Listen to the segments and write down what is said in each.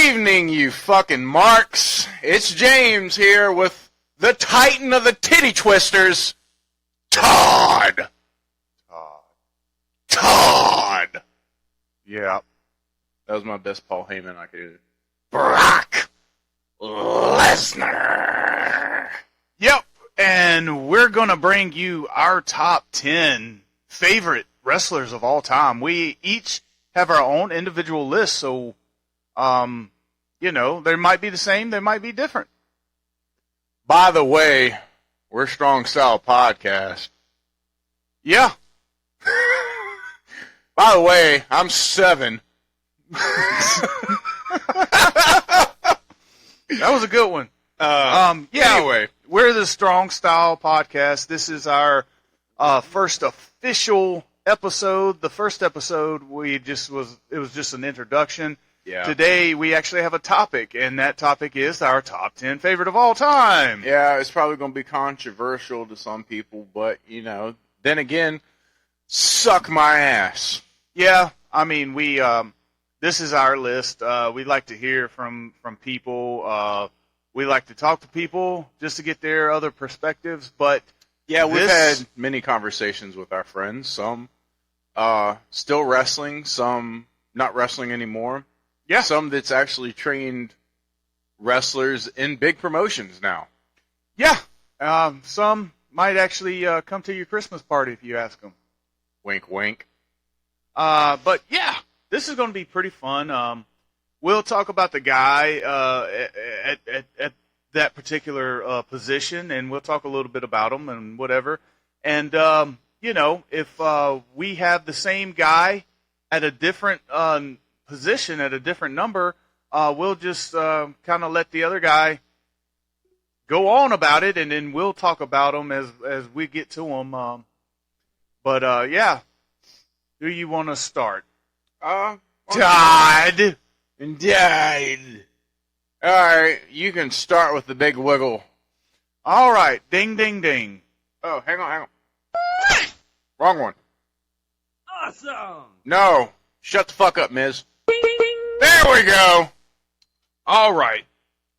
evening, you fucking marks. It's James here with the Titan of the Titty Twisters, Todd. Todd. Yeah. That was my best Paul Heyman I could do. Brock Lesnar. Yep, and we're going to bring you our top 10 favorite wrestlers of all time. We each have our own individual list, so, they might be the same, they might be different. By the way, we're Strong Style Podcast. Yeah. By the way, I'm 7. That was a good one. Anyway, we're the Strong Style Podcast. This is our first official episode. The first episode it was just an introduction. Yeah. Today we actually have a topic, and that topic is our top 10 favorite of all time. Yeah, it's probably going to be controversial to some people, but then again, suck my ass. Yeah, I mean this is our list. We like to hear from people. We like to talk to people just to get their other perspectives. But yeah, we've had many conversations with our friends. Some still wrestling, some not wrestling anymore. Yeah, some that's actually trained wrestlers in big promotions now. Yeah, some might actually come to your Christmas party if you ask them. Wink, wink. But yeah. This is going to be pretty fun. We'll talk about the guy at that particular position, and we'll talk a little bit about him and whatever. And, if we have the same guy at a different position, at a different number, we'll just kind of let the other guy go on about it, and then we'll talk about him as we get to him. Yeah. Who you want to start? Todd. Alright, you can start with the big wiggle. Alright, ding, ding, ding. Oh, hang on. Wrong one. Awesome! No, shut the fuck up, Miz. There we go. Alright,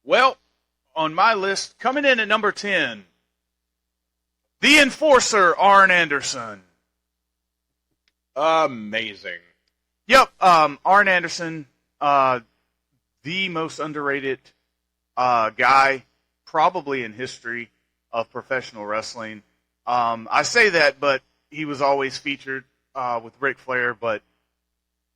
well, on my list, coming in at number 10, the Enforcer, Arn Anderson. Amazing. Yep, Arn Anderson, the most underrated guy probably in history of professional wrestling. I say that, but he was always featured with Ric Flair, but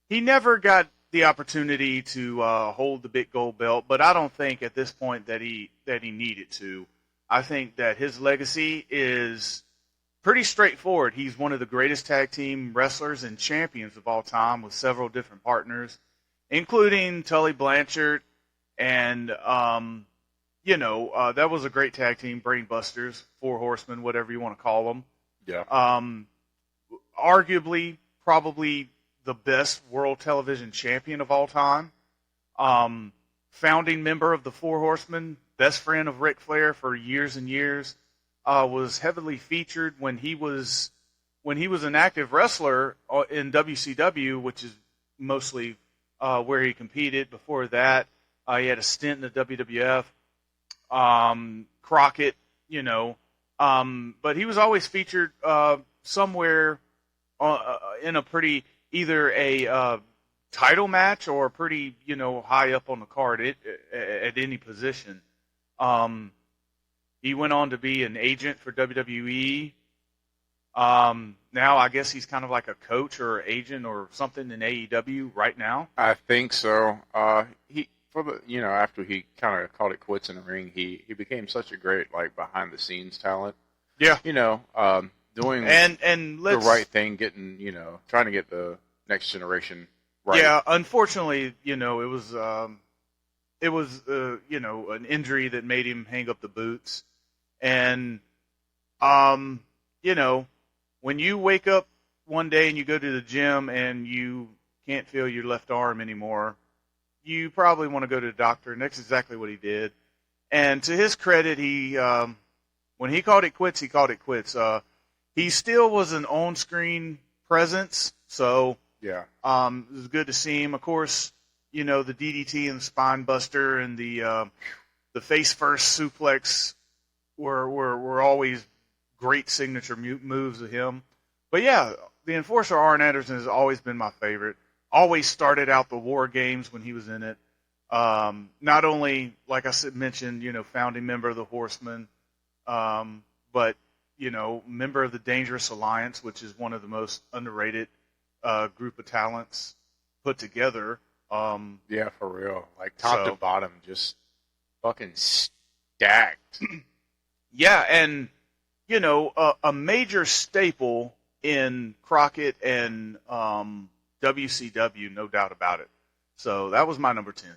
he never got the opportunity to hold the big gold belt. But I don't think at this point that he needed to. I think that his legacy is pretty straightforward. He's one of the greatest tag team wrestlers and champions of all time with several different partners, including Tully Blanchard. And, that was a great tag team, Brainbusters, Four Horsemen, whatever you want to call them. Yeah. Arguably, probably the best world television champion of all time. Founding member of the Four Horsemen, best friend of Ric Flair for years and years. Was heavily featured when he was an active wrestler in WCW, which is mostly where he competed. Before that, he had a stint in the WWF. Crockett, but he was always featured somewhere in a pretty either a title match or pretty high up on the card at any position. He went on to be an agent for WWE. Now I guess he's kind of like a coach or agent or something in AEW right now. I think so. After he kind of called it quits in the ring, he became such a great behind the scenes talent. Yeah. Doing and the right thing, getting trying to get the next generation right. Yeah, unfortunately, it was an injury that made him hang up the boots. And, when you wake up one day and you go to the gym and you can't feel your left arm anymore, you probably want to go to the doctor, and that's exactly what he did. And to his credit, when he called it quits, he called it quits. He still was an on-screen presence, so yeah, it was good to see him. Of course, you know, the DDT and the spine buster and the face first suplex were always great signature moves of him. But yeah, the Enforcer Arn Anderson has always been my favorite. Always started out the War Games when he was in it. Not only, like I mentioned, you know, founding member of the Horsemen, but, you know, member of the Dangerous Alliance, which is one of the most underrated group of talents put together. Yeah, for real. Like top to bottom, just fucking stacked. Yeah, and, you know, a major staple in Crockett and WCW, no doubt about it. So that was my number 10.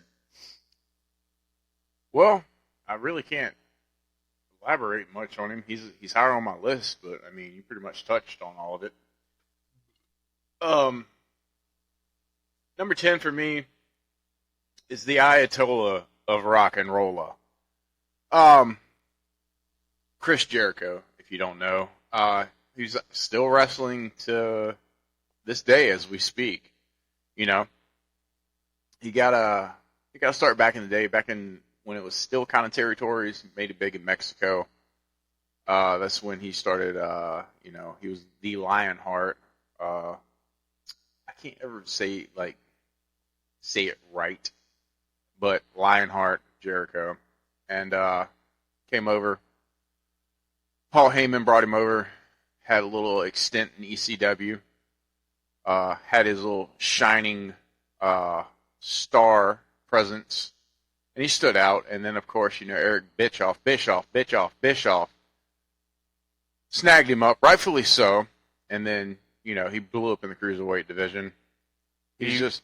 Well, I really can't elaborate much on him. He's higher on my list, but I mean, you pretty much touched on all of it. Number 10 for me is the Ayatollah of rock and rolla. Chris Jericho, if you don't know, he's still wrestling to this day as we speak. You know, he got to start back in the day, back in when it was still kind of territories. Made it big in Mexico. That's when he started. You know, he was the Lionheart. I can't ever say it right, but Lionheart Jericho, and came over. Paul Heyman brought him over. Had a little stint in ECW. Had his little shining star presence. And he stood out. And then, of course, you know, Eric Bischoff snagged him up, rightfully so. And then, you know, he blew up in the Cruiserweight division. He was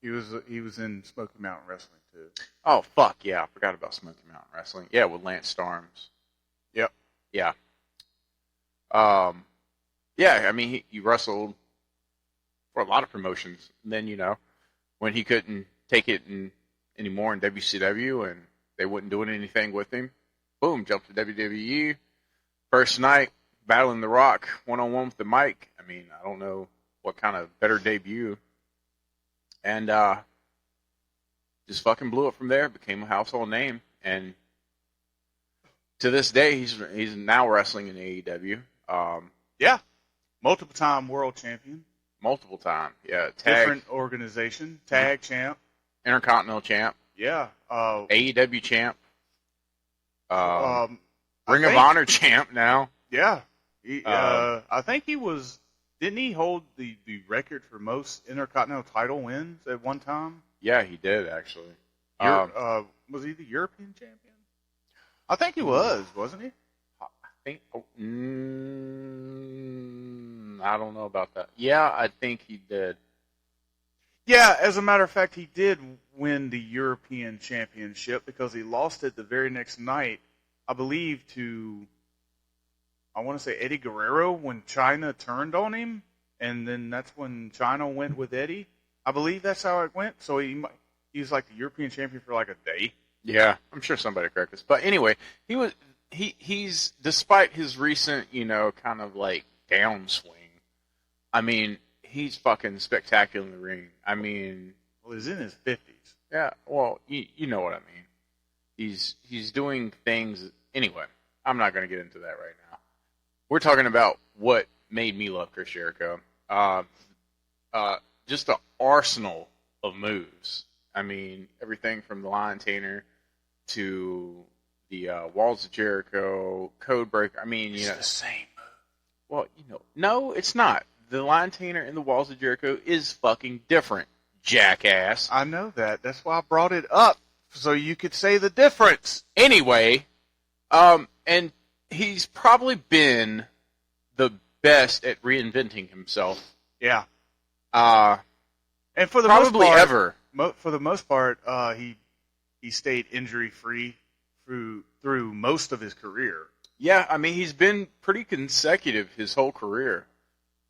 in Smoky Mountain Wrestling, too. Oh, fuck, yeah. I forgot about Smoky Mountain Wrestling. Yeah, with Lance Storms. Yep. Yeah. Yeah, I mean, he wrestled for a lot of promotions. And then, you know, when he couldn't take it anymore in WCW and they wasn't doing anything with him, boom, jumped to WWE. First night, battling The Rock, one-on-one with the mic. I mean, I don't know what kind of better debut. And just fucking blew it from there, became a household name. And to this day, he's now wrestling in AEW. Yeah. Multiple time world champion. Multiple time. Yeah. Tag, different organization. Tag champ. Intercontinental champ. Yeah. AEW champ. Ring of Honor champ now. Yeah. I think he was. Didn't he hold the record for most Intercontinental title wins at one time? Yeah, he did actually. Was he the European champion? I think he was, wasn't he? I don't know about that. Yeah, I think he did. Yeah, as a matter of fact, he did win the European Championship because he lost it the very next night, I believe, to, I want to say, Eddie Guerrero when China turned on him, and then that's when China went with Eddie. I believe that's how it went. So he was like the European champion for like a day. Yeah, I'm sure somebody correct us. But anyway, he's despite his recent, you know, kind of like downswing, I mean, he's fucking spectacular in the ring. I mean, well, he's in his 50s. Yeah, well, you know what I mean. He's doing things. Anyway, I'm not going to get into that right now. We're talking about what made me love Chris Jericho. Just the arsenal of moves. I mean, everything from the Lion Tamer to the Walls of Jericho, Code Breaker. I mean, you know, the same move. Well, you know, no, it's not. The Lion Tamer and the Walls of Jericho is fucking different, jackass. I know that. That's why I brought it up, so you could say the difference. Anyway, and he's probably been the best at reinventing himself. Yeah. And for the probably most part, ever. For the most part, he stayed injury free through most of his career. Yeah, I mean, he's been pretty consecutive his whole career.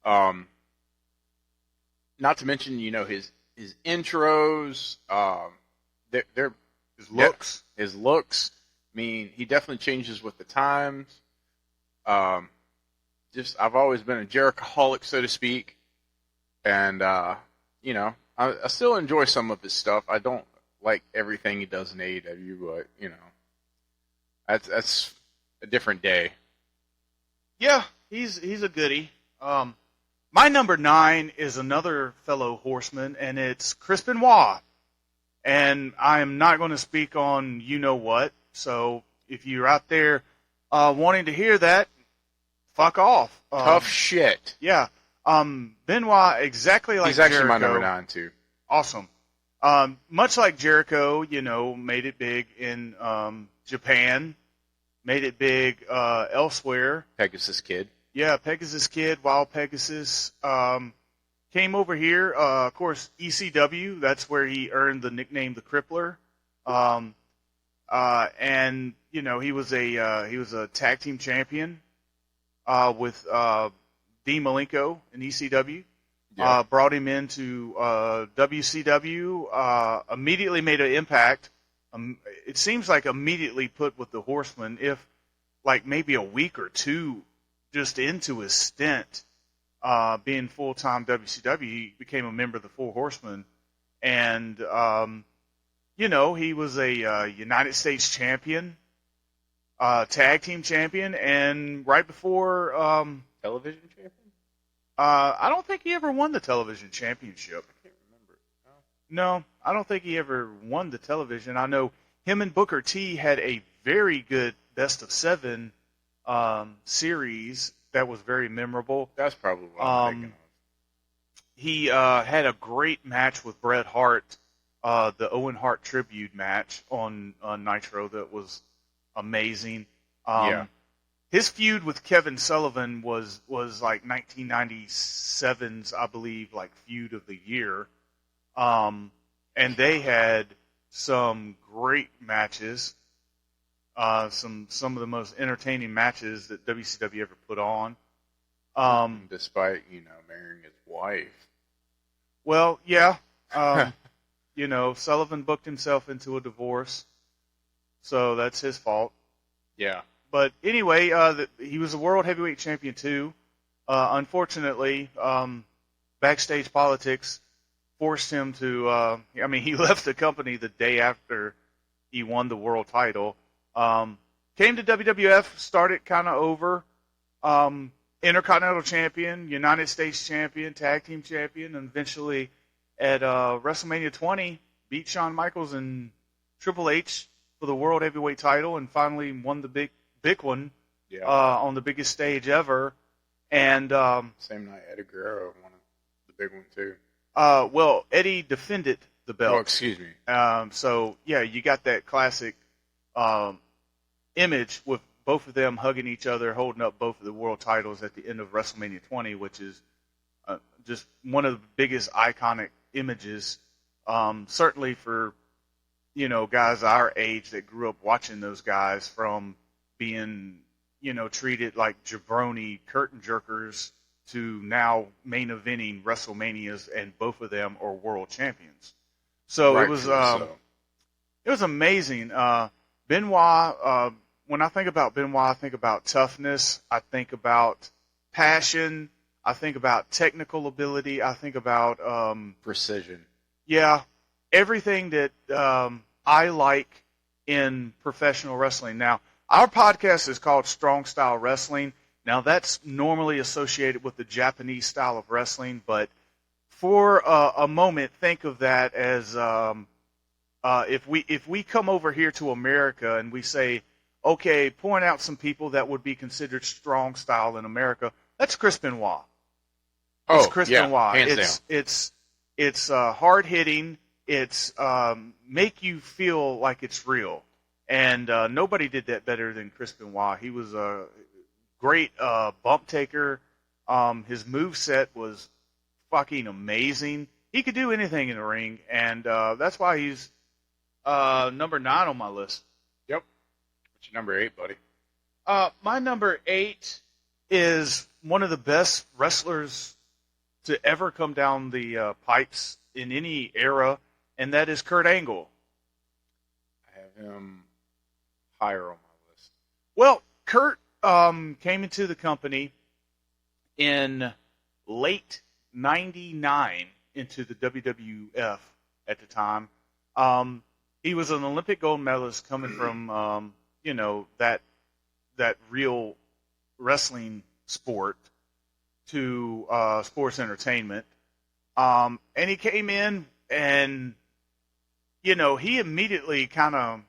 Not to mention, you know, his intros, they're his looks. His looks. I mean, he definitely changes with the times. I've always been a Jerichoholic, so to speak. And, you know, I still enjoy some of his stuff. I don't like everything he does in AEW, but that's a different day. Yeah, he's a goodie. My number 9 is another fellow horseman, and it's Chris Benoit. And I'm not going to speak on you know what. So if you're out there wanting to hear that, fuck off. Tough shit. Yeah. Benoit, exactly like He's actually Jericho. my number 9 too. Awesome. Much like Jericho, made it big in Japan, made it big elsewhere. Pegasus Kid. Yeah, Pegasus Kid, Wild Pegasus. Came over here, of course, ECW. That's where he earned the nickname the Crippler. And he was a tag team champion with Dean Malenko in ECW. Yeah. Brought him into WCW. Immediately made an impact. It seems like immediately put with the Horsemen. If like maybe a week or two just into his stint being full-time WCW, he became a member of the Four Horsemen. And, he was a United States champion, tag team champion, and right before... Television champion? I don't think he ever won the television championship. I can't remember. No, I don't think he ever won the television. I know him and Booker T had a very good best-of-7 series that was very memorable. That's probably what I'm thinking of. He had a great match with Bret Hart, the Owen Hart tribute match on Nitro that was amazing. Yeah. His feud with Kevin Sullivan was like 1997's, I believe, like feud of the year. And they had some great matches. Some of the most entertaining matches that WCW ever put on. Despite, marrying his wife. Well, yeah. Sullivan booked himself into a divorce. So that's his fault. Yeah. But anyway, he was a world heavyweight champion too. Unfortunately, backstage politics forced him to, he left the company the day after he won the world title. Came to WWF, started kind of over, Intercontinental Champion, United States Champion, Tag Team Champion, and eventually at WrestleMania 20 beat Shawn Michaels and Triple H for the World Heavyweight title, and finally won the big one on the biggest stage ever. And same night Eddie Guerrero won the big one too. Well, Eddie defended the belt. Oh, excuse me. So yeah, you got that classic image with both of them hugging each other, holding up both of the world titles at the end of WrestleMania 20, which is just one of the biggest iconic images, certainly for guys our age that grew up watching those guys, from being treated like jabroni curtain jerkers to now main eventing WrestleManias, and both of them are world champions. So it was amazing. Benoit, when I think about Benoit, I think about toughness. I think about passion. I think about technical ability. I think about precision. Yeah, everything that I like in professional wrestling. Now, our podcast is called Strong Style Wrestling. Now, that's normally associated with the Japanese style of wrestling, but for a moment, think of that as if we come over here to America and we say, okay, point out some people that would be considered strong style in America. That's Chris Benoit. It's Chris Benoit. Hands down. It's hard hitting. It's make you feel like it's real. And nobody did that better than Chris Benoit. He was a great bump taker. His moveset was fucking amazing. He could do anything in the ring, and that's why he's number 9 on my list. Yep. What's your number 8, buddy? My number 8 is one of the best wrestlers to ever come down the pipes in any era, and that is Kurt Angle. I have him higher on my list. Well, Kurt came into the company in late '99, into the WWF at the time. He was an Olympic gold medalist coming from, that real wrestling sport to sports entertainment. And he came in and, he immediately kind of,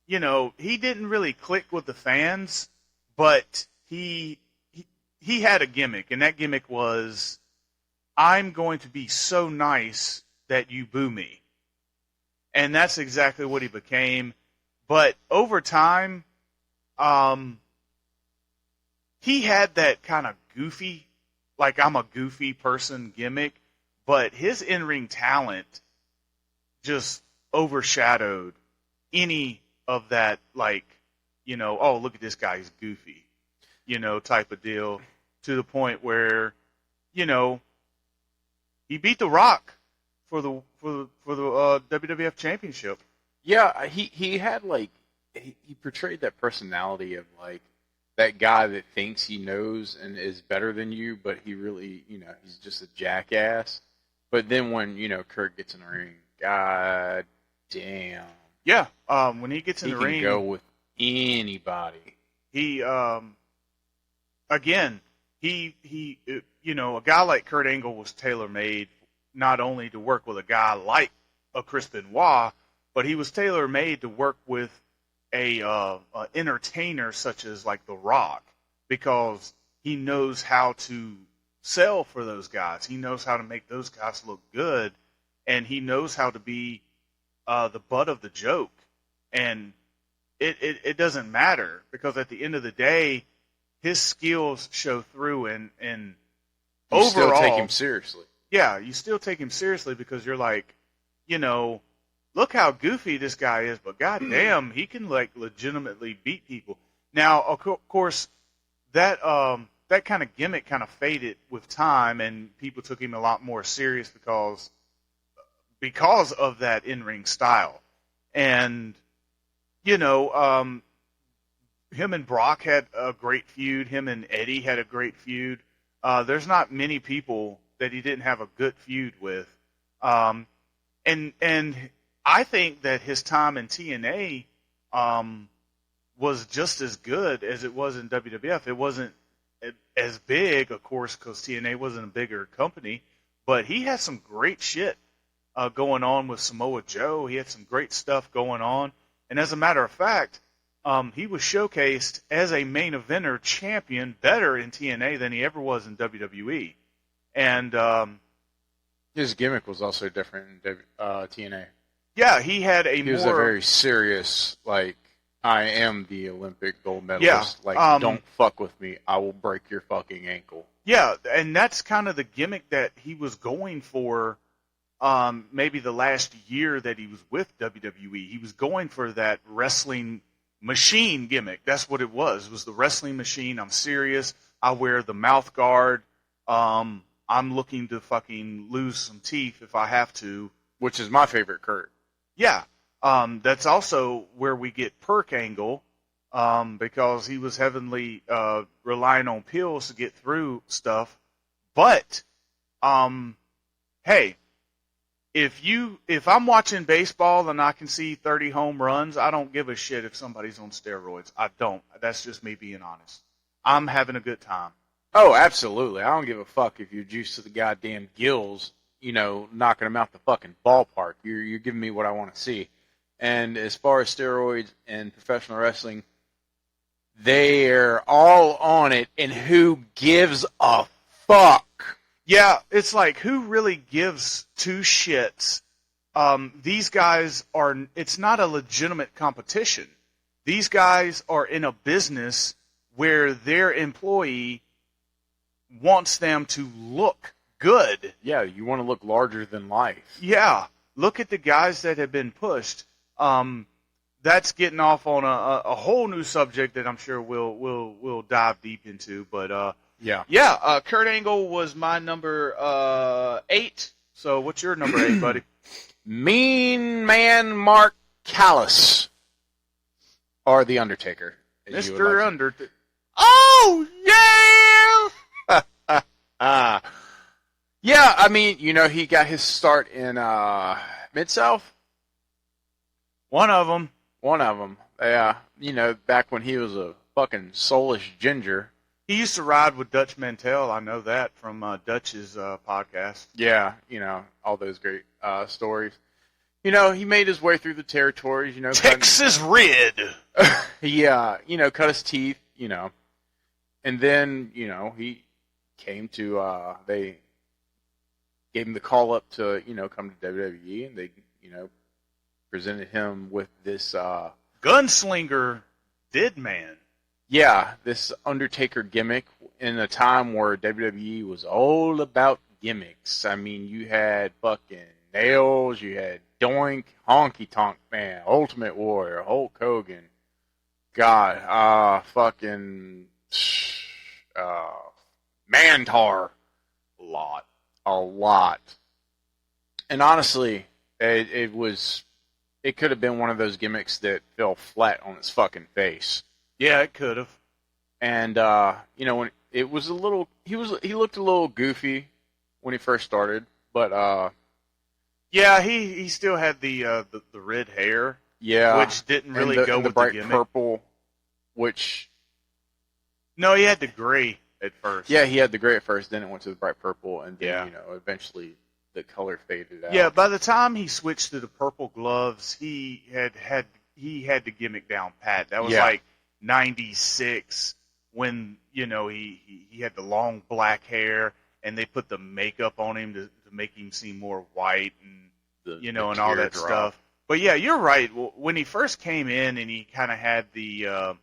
he didn't really click with the fans, but he had a gimmick, and that gimmick was, I'm going to be so nice that you boo me. And that's exactly what he became. But over time, he had that kind of goofy, like I'm a goofy person gimmick, but his in-ring talent just overshadowed any of that, like, oh, look at this guy, he's goofy, type of deal, to the point where, he beat The Rock for the WWF Championship. Yeah, he had he portrayed that personality of like that guy that thinks he knows and is better than you, but he really, he's just a jackass. But then when Kurt gets in the ring, god damn. Yeah, when he gets in the ring, he can go with anybody. He again, he a guy like Kurt Angle was tailor-made not only to work with a guy like a Chris Benoit, but he was tailor-made to work with a entertainer such as like The Rock, because he knows how to sell for those guys. He knows how to make those guys look good, and he knows how to be the butt of the joke. And it doesn't matter, because at the end of the day, his skills show through, and You overall, still take him seriously. Yeah, you still take him seriously, because you're like, look how goofy this guy is, but goddamn, he can like legitimately beat people. Now, of course, that kind of gimmick kind of faded with time, and people took him a lot more serious because of that in-ring style. And him and Brock had a great feud. Him and Eddie had a great feud. There's not many people that he didn't have a good feud with. And I think that his time in TNA was just as good as it was in WWF. It wasn't as big, of course, because TNA wasn't a bigger company, but he had some great shit going on with Samoa Joe. He had some great stuff going on. And as a matter of fact, he was showcased as a main eventer champion better in TNA than he ever was in WWE. And his gimmick was also different in TNA. Yeah, he had He was a very serious, like, I am the Olympic gold medalist. Yeah, like, don't fuck with me. I will break your fucking ankle. Yeah, and that's kind of the gimmick that he was going for maybe the last year that he was with WWE. He was going for that wrestling machine gimmick. That's what it was. It was the wrestling machine. I'm serious. I wear the mouth guard. I'm looking to fucking lose some teeth if I have to. Which is my favorite Kurt. Yeah. That's also where we get Perk Angle, because he was heavily relying on pills to get through stuff. But, hey, if I'm watching baseball and I can see 30 home runs, I don't give a shit if somebody's on steroids. I don't. That's just me being honest. I'm having a good time. Oh, absolutely. I don't give a fuck if you're juiced to the goddamn gills, knocking them out the fucking ballpark. You're giving me what I want to see. And as far as steroids and professional wrestling, they're all on it, and who gives a fuck? Yeah, it's like, who really gives two shits? These guys it's not a legitimate competition. These guys are in a business where their employee wants them to look good. Yeah, you want to look larger than life. Yeah, look at the guys that have been pushed. That's getting off on a whole new subject that I'm sure we'll dive deep into. But yeah. Kurt Angle was my number 8. So what's your number 8, buddy? Mean Man Mark Callis, or The Undertaker, Mr. Undertaker. Oh yeah! Yeah, I mean, he got his start in Mid-South. One of them. One of them. Yeah, back when he was a fucking soulless ginger. He used to ride with Dutch Mantell. I know that from Dutch's podcast. Yeah, all those great stories. He made his way through the territories. Texas Red. He, cut his teeth. And then he came to. They gave him the call up to come to WWE, and they presented him with this Gunslinger Dead Man. Yeah, this Undertaker gimmick in a time where WWE was all about gimmicks. I mean, you had fucking Nails, you had Doink, Honky Tonk Man, Ultimate Warrior, Hulk Hogan, God, fucking Mantar. A lot. And honestly, it could have been one of those gimmicks that fell flat on its fucking face. Yeah, it could have. And when it was he looked a little goofy when he first started, but yeah, he still had the red hair, yeah, which didn't really go with the bright gimmick. Purple, which no, he had the gray at first. Yeah, he had the gray at first, then it went to the bright purple, and then Yeah. eventually the color faded out. Yeah, by the time he switched to the purple gloves, he had the gimmick down pat. That was Yeah. like 96 when he had the long black hair and they put the makeup on him to make him seem more white and The and all that teardrop. stuff. But yeah, you're right. When he first came in and he kind of had the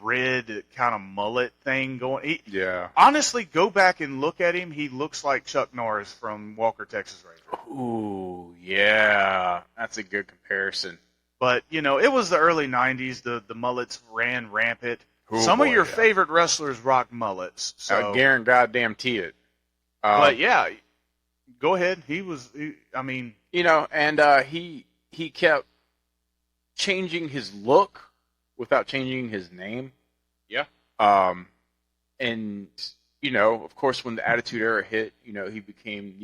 red kind of mullet thing going. Yeah. Honestly, go back and look at him. He looks like Chuck Norris from Walker, Texas Ranger. Ooh, yeah, that's a good comparison. But, it was the early 90s. The mullets ran rampant. Oh, Some of boy, your yeah. favorite wrestlers rocked mullets. So, Garen goddamn T it. but yeah, go ahead. and he kept changing his look without changing his name. Yeah. And of course, when the Attitude Era hit, he became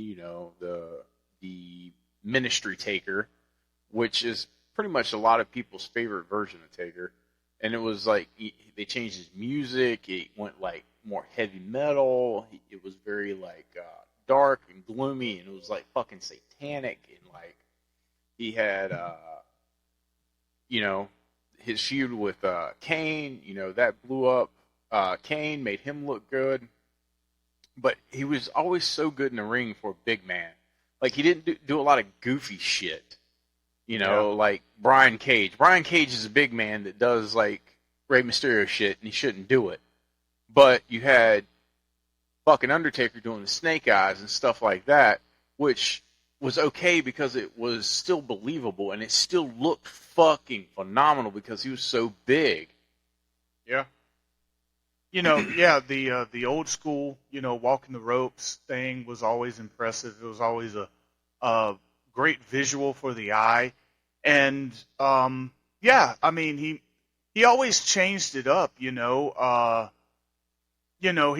the Ministry Taker, which is pretty much a lot of people's favorite version of Taker. And it was like they changed his music. It went like more heavy metal. It was very like dark and gloomy, and it was like fucking satanic. And like he had his feud with Kane. That blew up. Kane made him look good, but he was always so good in the ring for a big man. Like he didn't do a lot of goofy shit. Like Brian Cage. Brian Cage is a big man that does like Rey Mysterio shit, and he shouldn't do it. But you had fucking Undertaker doing the snake eyes and stuff like that, which was okay because it was still believable, and it still looked fucking phenomenal because he was so big. Yeah. The old school, walking the ropes thing was always impressive. It was always a great visual for the eye. And, he always changed it up, he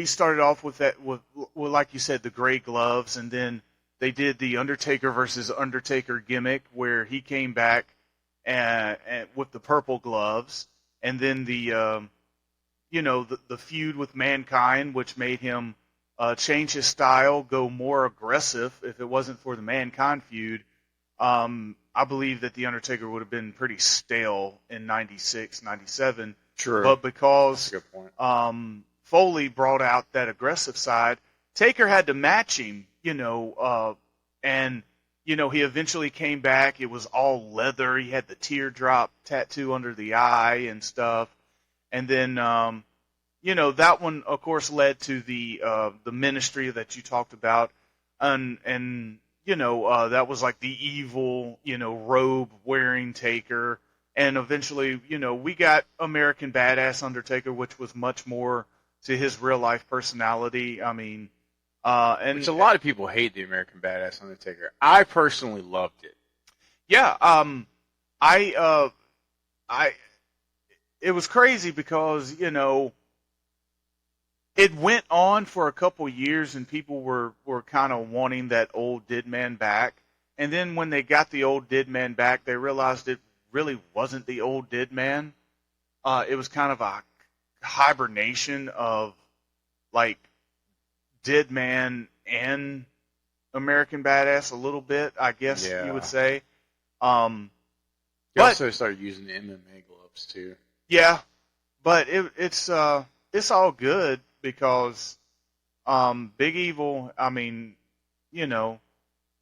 started off with that, with like you said, the gray gloves, and then they did the Undertaker versus Undertaker gimmick where he came back and with the purple gloves, and then the feud with Mankind, which made him change his style, go more aggressive. If it wasn't for the Mankind feud, I believe that the Undertaker would have been pretty stale in 96, 97. True. But because That's a good point. Foley brought out that aggressive side, Taker had to match him, and he eventually came back. It was all leather. He had the teardrop tattoo under the eye and stuff. And then, that one, of course, led to the ministry that you talked about. And that was like the evil, robe-wearing Taker. And eventually, we got American Badass Undertaker, which was much more to his real-life personality. I mean, and Which a lot of people hate the American Badass Undertaker. I personally loved it. yeah, it was crazy because, it went on for a couple years, and people were kind of wanting that old dead man back. And then when they got the old dead man back, they realized it really wasn't the old dead man. It was kind of a hibernation of like Dead Man and American Badass a little bit, I guess Yeah. you would say. He But also started using MMA gloves too. yeah, but it's all good because Big Evil. I mean, you know,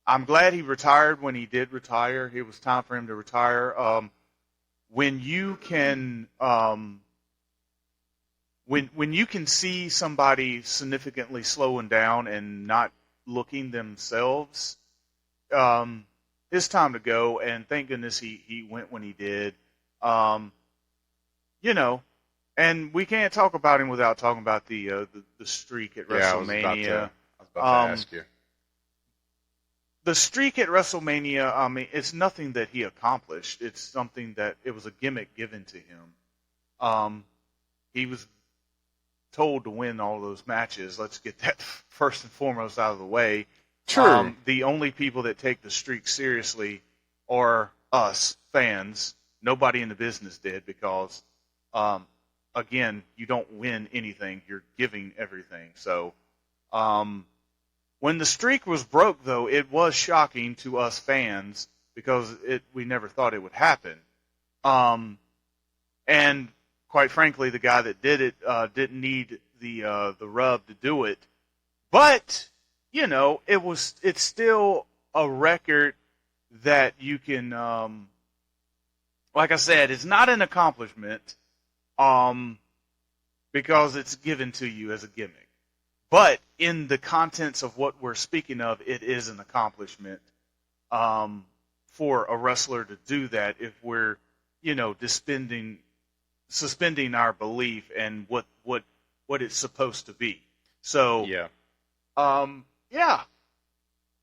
I'm glad he retired when he did retire. It was time for him to retire. When you can when you can see somebody significantly slowing down and not looking themselves, it's time to go. And thank goodness he went when he did. You know, and we can't talk about him without talking about the streak at Yeah, WrestleMania. I was about to ask you. The streak at WrestleMania, I mean, it's nothing that he accomplished. It's something that it was a gimmick given to him. He was told to win all those matches. Let's get that first and foremost out of the way. True. The only people that take the streak seriously are us fans. Nobody in the business did because, again, you don't win anything. You're giving everything. So, when the streak was broke, though, it was shocking to us fans because we never thought it would happen. And quite frankly, the guy that did it didn't need the rub to do it. But you know, it's still a record that you can, like I said, it's not an accomplishment because it's given to you as a gimmick. But in the contents of what we're speaking of, it is an accomplishment for a wrestler to do that if we're, you know, suspending our belief and what it's supposed to be. So, Yeah. yeah.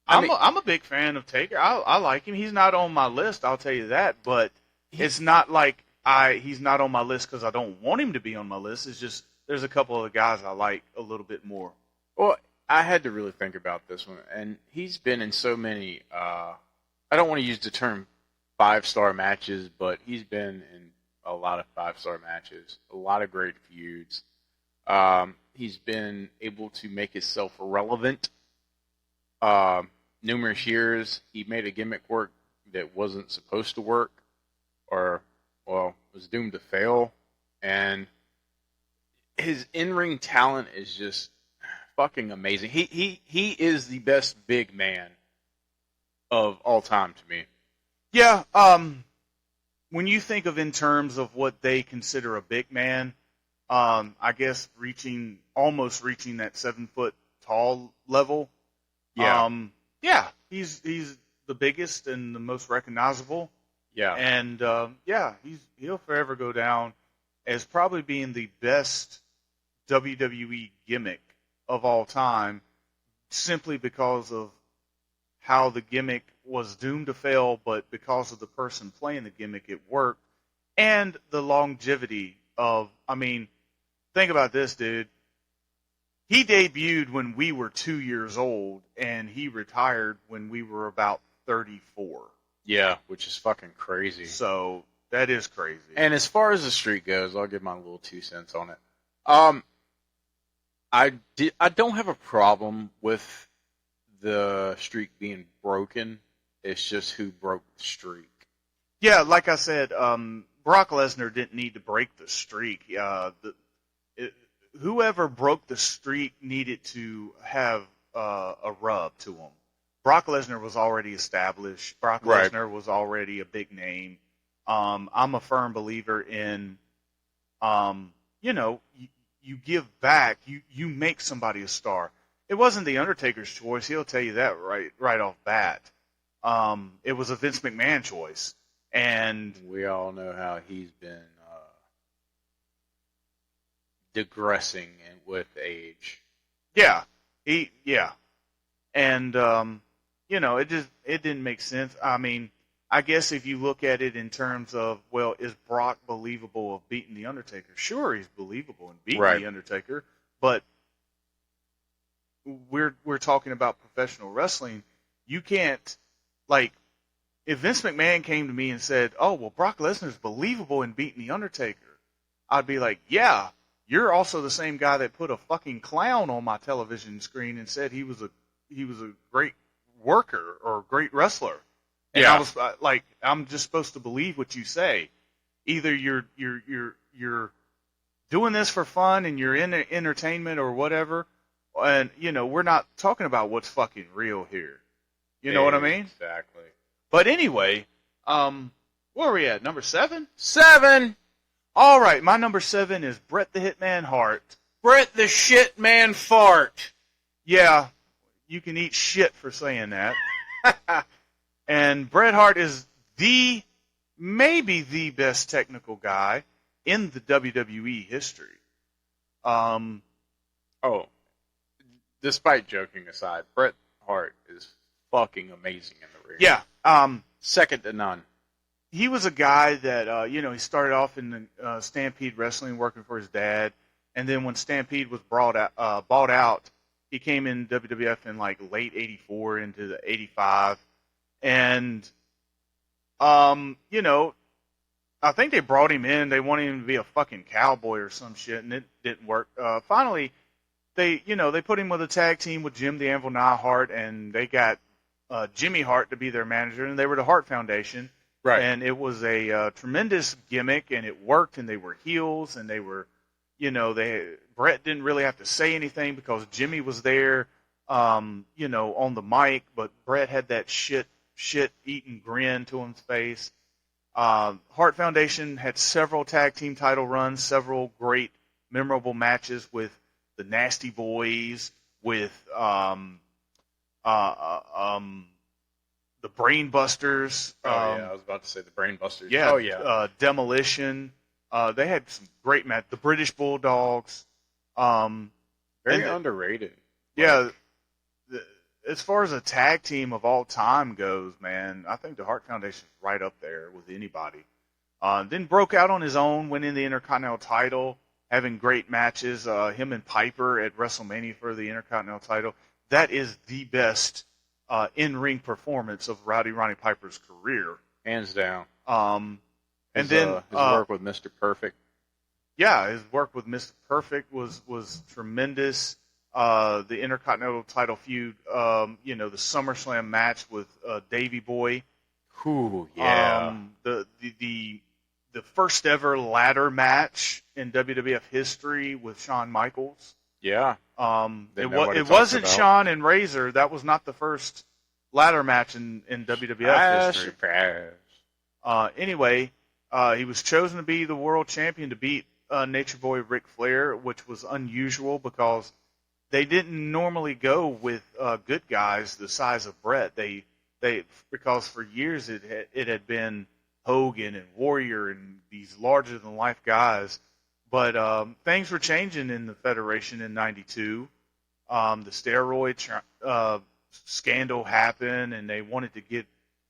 I'm a big fan of Taker. I like him. He's not on my list, I'll tell you that. But it's not like he's not on my list because I don't want him to be on my list. It's just there's a couple of the guys I like a little bit more. Well, I had to really think about this one, and he's been in so many. I don't want to use the term 5-star matches, but he's been in a lot of 5-star matches, a lot of great feuds. He's been able to make himself relevant. Numerous years, he made a gimmick work that wasn't supposed to work, or was doomed to fail, and his in-ring talent is just fucking amazing. He is the best big man of all time to me. Yeah. When you think of in terms of what they consider a big man, I guess almost reaching that 7-foot tall level. Yeah. Yeah. He's the biggest and the most recognizable. Yeah. And he'll forever go down as probably being the best WWE gimmick of all time, simply because of how the gimmick was doomed to fail, but because of the person playing the gimmick, it worked, and the longevity of. I mean, think about this, dude. He debuted when we were 2 years old, and he retired when we were about 34. Yeah, which is fucking crazy. So that is crazy. And as far as the streak goes, I'll give my little 2 cents on it. I don't have a problem with the streak being broken. It's just who broke the streak. Yeah, like I said, Brock Lesnar didn't need to break the streak. Whoever broke the streak needed to have a rub to him. Brock Lesnar was already established. Brock Right. Lesnar was already a big name. I'm a firm believer in, you give back, you make somebody a star. It wasn't the Undertaker's choice. He'll tell you that right off bat. It was a Vince McMahon choice, and We all know how he's been digressing with age. and it didn't make sense. I mean, I guess if you look at it in terms of, well, is Brock believable of beating the Undertaker? Sure, he's believable in beating Right. the Undertaker, but we're talking about professional wrestling, you can't, like, if Vince McMahon came to me and said, "Oh, well, Brock Lesnar's believable in beating the Undertaker," I'd be like, "Yeah, you're also the same guy that put a fucking clown on my television screen and said he was a great worker or a great wrestler." And Yeah. I was like, I'm just supposed to believe what you say. Either you're doing this for fun and you're in entertainment or whatever, and we're not talking about what's fucking real here. You know what I mean? Exactly. But anyway, where are we at? Number 7? 7. All right, my number 7 is Bret the Hitman Hart. Bret the shit man fart. Yeah, you can eat shit for saying that. And Bret Hart is maybe the best technical guy in the WWE history. Oh, despite joking aside, Bret Hart is fucking amazing in the ring. Yeah, Second to none. he was a guy that, he started off in Stampede Wrestling working for his dad. And then when Stampede was bought out, he came in WWF in like late 84 into the 85. And, I think they brought him in. They wanted him to be a fucking cowboy or some shit, and it didn't work. Finally, they put him with a tag team with Jim the Anvil Neidhart, and they got Jimmy Hart to be their manager, and they were the Hart Foundation. Right. And it was a tremendous gimmick, and it worked, and they were heels, and they were, Bret didn't really have to say anything because Jimmy was there, on the mic, but Bret had that shit-eating grin to his face. Hart Foundation had several tag team title runs, several great, memorable matches with the Nasty Boys, with the Brain Busters. I was about to say the Brain Busters. Yeah. Oh, yeah. Demolition. They had some great matches. The British Bulldogs. Very and- underrated. Yeah. As far as a tag team of all time goes, man, I think the Hart Foundation is right up there with anybody. Then broke out on his own, went in the Intercontinental title, having great matches. Him and Piper at WrestleMania for the Intercontinental title. That is the best in-ring performance of Rowdy Ronnie Piper's career. Hands down. And His, then his work with Mr. Perfect. Yeah, his work with Mr. Perfect was tremendous. The Intercontinental title feud, the SummerSlam match with Davey Boy. Ooh, yeah. The first ever ladder match in WWF history with Shawn Michaels. Yeah. It wasn't Shawn and Razor. That was not the first ladder match in WWF history. Anyway, he was chosen to be the world champion to beat Nature Boy Ric Flair, which was unusual because they didn't normally go with good guys the size of Bret. Because for years it had been Hogan and Warrior and these larger than life guys. But things were changing in the Federation in '92. The steroid scandal happened, and they wanted to get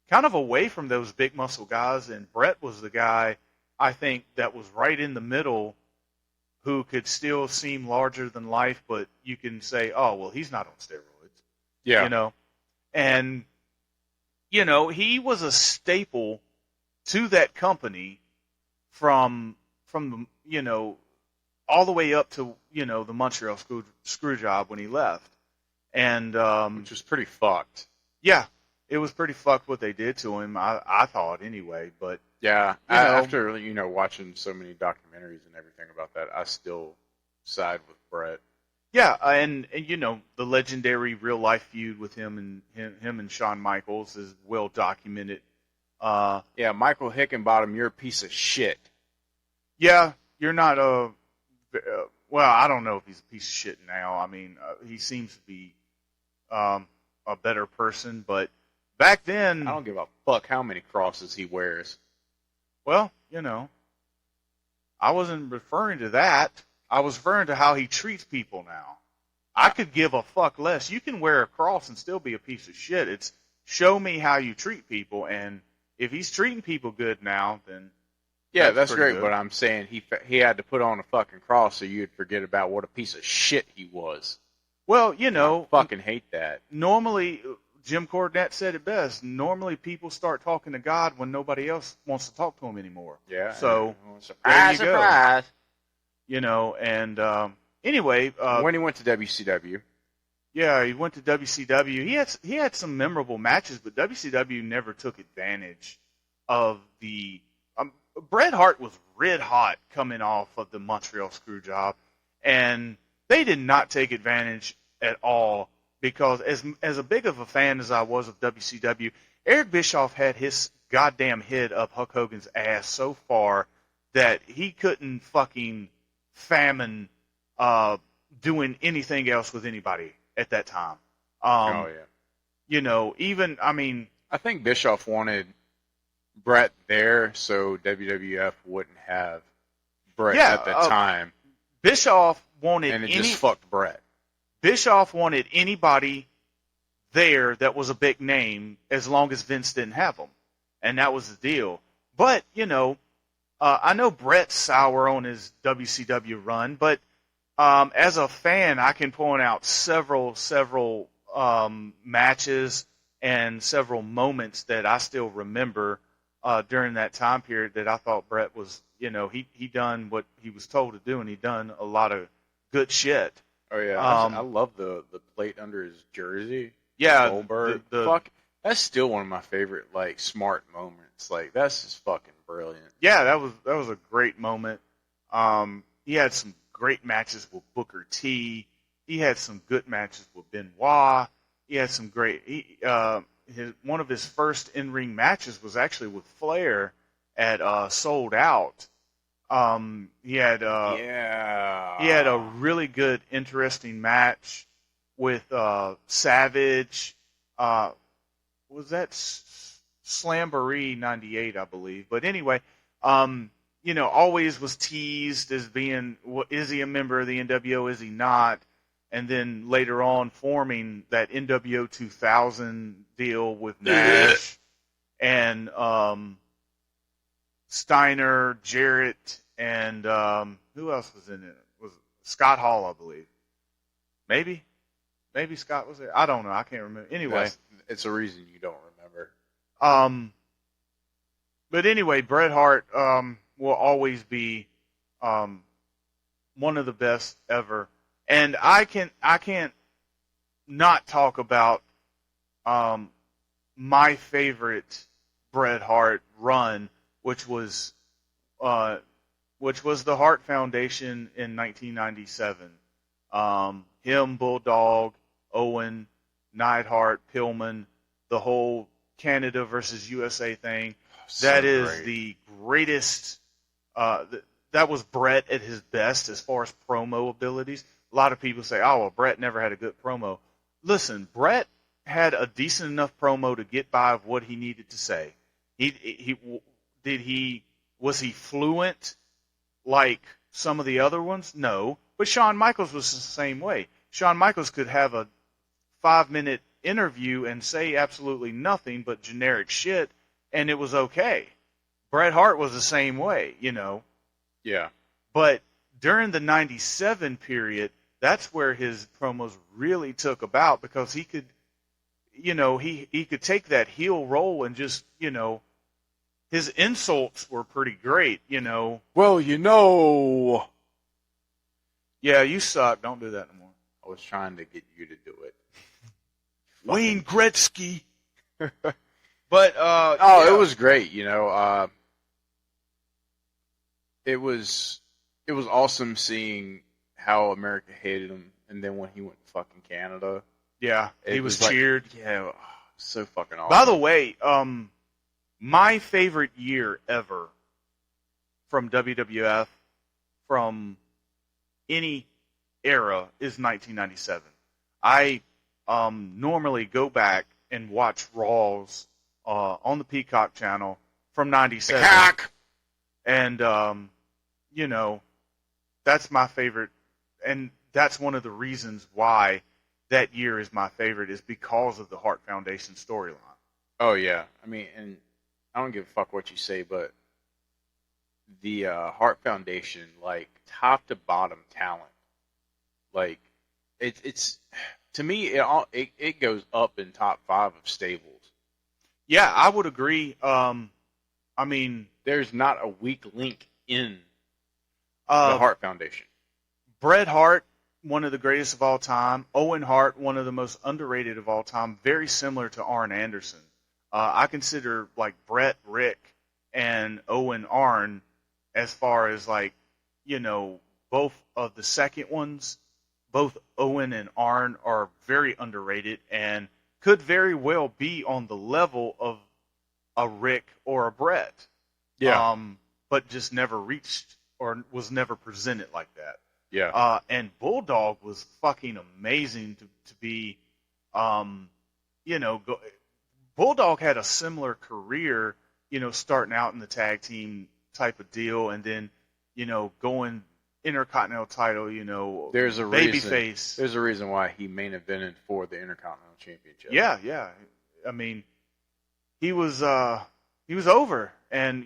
kind of away from those big muscle guys. And Bret was the guy, I think, that was right in the middle, who could still seem larger than life, but you can say, oh, well, he's not on steroids. Yeah. And, he was a staple to that company from all the way up to, the Montreal screw job when he left. And, which was pretty fucked. Yeah, it was pretty fucked what they did to him, I thought anyway, but. Yeah, after watching so many documentaries and everything about that, I still side with Bret. Yeah, and the legendary real life feud with him and Shawn Michaels is well documented. Yeah, Michael Hickenbottom, you're a piece of shit. Yeah, you're not well, I don't know if he's a piece of shit now. I mean, he seems to be a better person, but back then, I don't give a fuck how many crosses he wears. Well, I wasn't referring to that. I was referring to how he treats people now. I could give a fuck less. You can wear a cross and still be a piece of shit. It's show me how you treat people, and if he's treating people good now, then yeah, that's great. good. But I'm saying he had to put on a fucking cross so you'd forget about what a piece of shit he was. Well, I fucking hate that. normally Jim Cornette said it best. Normally, people start talking to God when nobody else wants to talk to him anymore. Yeah. So surprise, there you go. surprise. And anyway, When he went to WCW. yeah, he went to WCW. He had some memorable matches, but WCW never took advantage of the. Bret Hart was red hot coming off of the Montreal Screwjob, and they did not take advantage at all because as a big of a fan as I was of WCW, Eric Bischoff had his goddamn head up Hulk Hogan's ass so far that he couldn't fucking famine doing anything else with anybody at that time. Oh yeah. I think Bischoff wanted Brett there so WWF wouldn't have Brett at the time, Bischoff wanted and it just fucked Brett. Bischoff wanted anybody there that was a big name as long as Vince didn't have them, and that was the deal. But I know Brett's sour on his WCW run, but as a fan, I can point out several matches and several moments that I still remember during that time period that I thought Brett was, he done what he was told to do, and he done a lot of good shit. Oh yeah, I love the plate under his jersey. Yeah, Goldberg. Fuck, that's still one of my favorite smart moments. That's just fucking brilliant. Yeah, that was a great moment. He had some great matches with Booker T. He had some good matches with Benoit. He had some great. One of his first in-ring matches was actually with Flair at Sold Out. He had a really good, interesting match with Savage. Was that Slamboree '98, I believe? But anyway, always was teased as being, is he a member of the NWO? Is he not? And then later on forming that NWO 2000 deal with Nash and Steiner, Jarrett, and who else was in it? Was Scott Hall, I believe. Maybe Scott was there. I don't know. I can't remember. Anyway, it's a reason you don't remember. But anyway, Bret Hart will always be one of the best ever. And I can't not talk about my favorite Bret Hart run, which was the Hart Foundation in 1997. Him, Bulldog, Owen, Neidhart, Pillman, the whole Canada versus USA thing. That is the greatest. That was Bret at his best as far as promo abilities. A lot of people say, "Oh, well, Bret never had a good promo." Listen, Bret had a decent enough promo to get by of what he needed to say. Was he fluent like some of the other ones? No, but Shawn Michaels was the same way. Shawn Michaels could have a 5-minute interview and say absolutely nothing but generic shit, and it was okay. Bret Hart was the same way, Yeah. But during the 97 period, that's where his promos really took about because he could, he could take that heel role and just, his insults were pretty great, Well, Yeah, you suck. Don't do that anymore. I was trying to get you to do it. Wayne Gretzky. But it was great, It was awesome seeing how America hated him, and then when he went to fucking Canada, yeah, he was cheered. Yeah, so fucking awesome. By the way, my favorite year ever from WWF, from any era, is 1997. I normally go back and watch Raws on the Peacock channel from 97. Peacock! And, that's my favorite. And that's one of the reasons why that year is my favorite, is because of the Hart Foundation storyline. Oh, yeah. I mean, and I don't give a fuck what you say, but the Hart Foundation, top to bottom talent, it's to me it goes up in top 5 of stables. Yeah, I would agree. I mean, There's not a weak link in the uh, Hart Foundation. Bret Hart, one of the greatest of all time. Owen Hart, one of the most underrated of all time. Very similar to Arn Anderson. I consider like Bret, Rick, and Owen Arn as far as like, both of the second ones. Both Owen and Arn are very underrated and could very well be on the level of a Rick or a Bret. But just never reached or was never presented like that. Yeah. And Bulldog was fucking amazing to be, Bulldog had a similar career, starting out in the tag team type of deal and then, going Intercontinental title, There's a reason. babyface. There's a reason why he main evented for the Intercontinental Championship. Yeah. I mean, he was over, and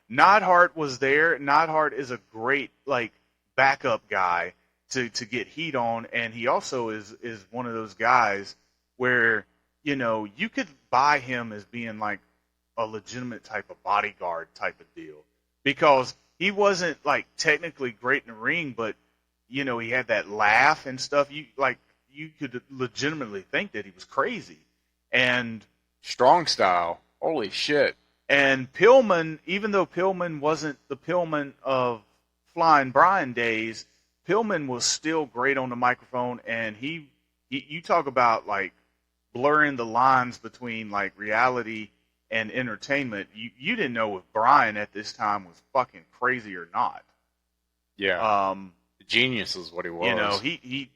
Neidhart was there. Neidhart is a great like backup guy to get heat on, and he also is one of those guys where you could buy him as being like a legitimate type of bodyguard type of deal because he wasn't like technically great in the ring, but he had that laugh and stuff. You could legitimately think that he was crazy, and Strong style. Holy shit. And Pillman, even though Pillman wasn't the Pillman of Flying Brian days, Pillman was still great on the microphone, and he you talk about like blurring the lines between like reality and entertainment. You didn't know if Brian at this time was fucking crazy or not. Yeah. Genius is what he was. He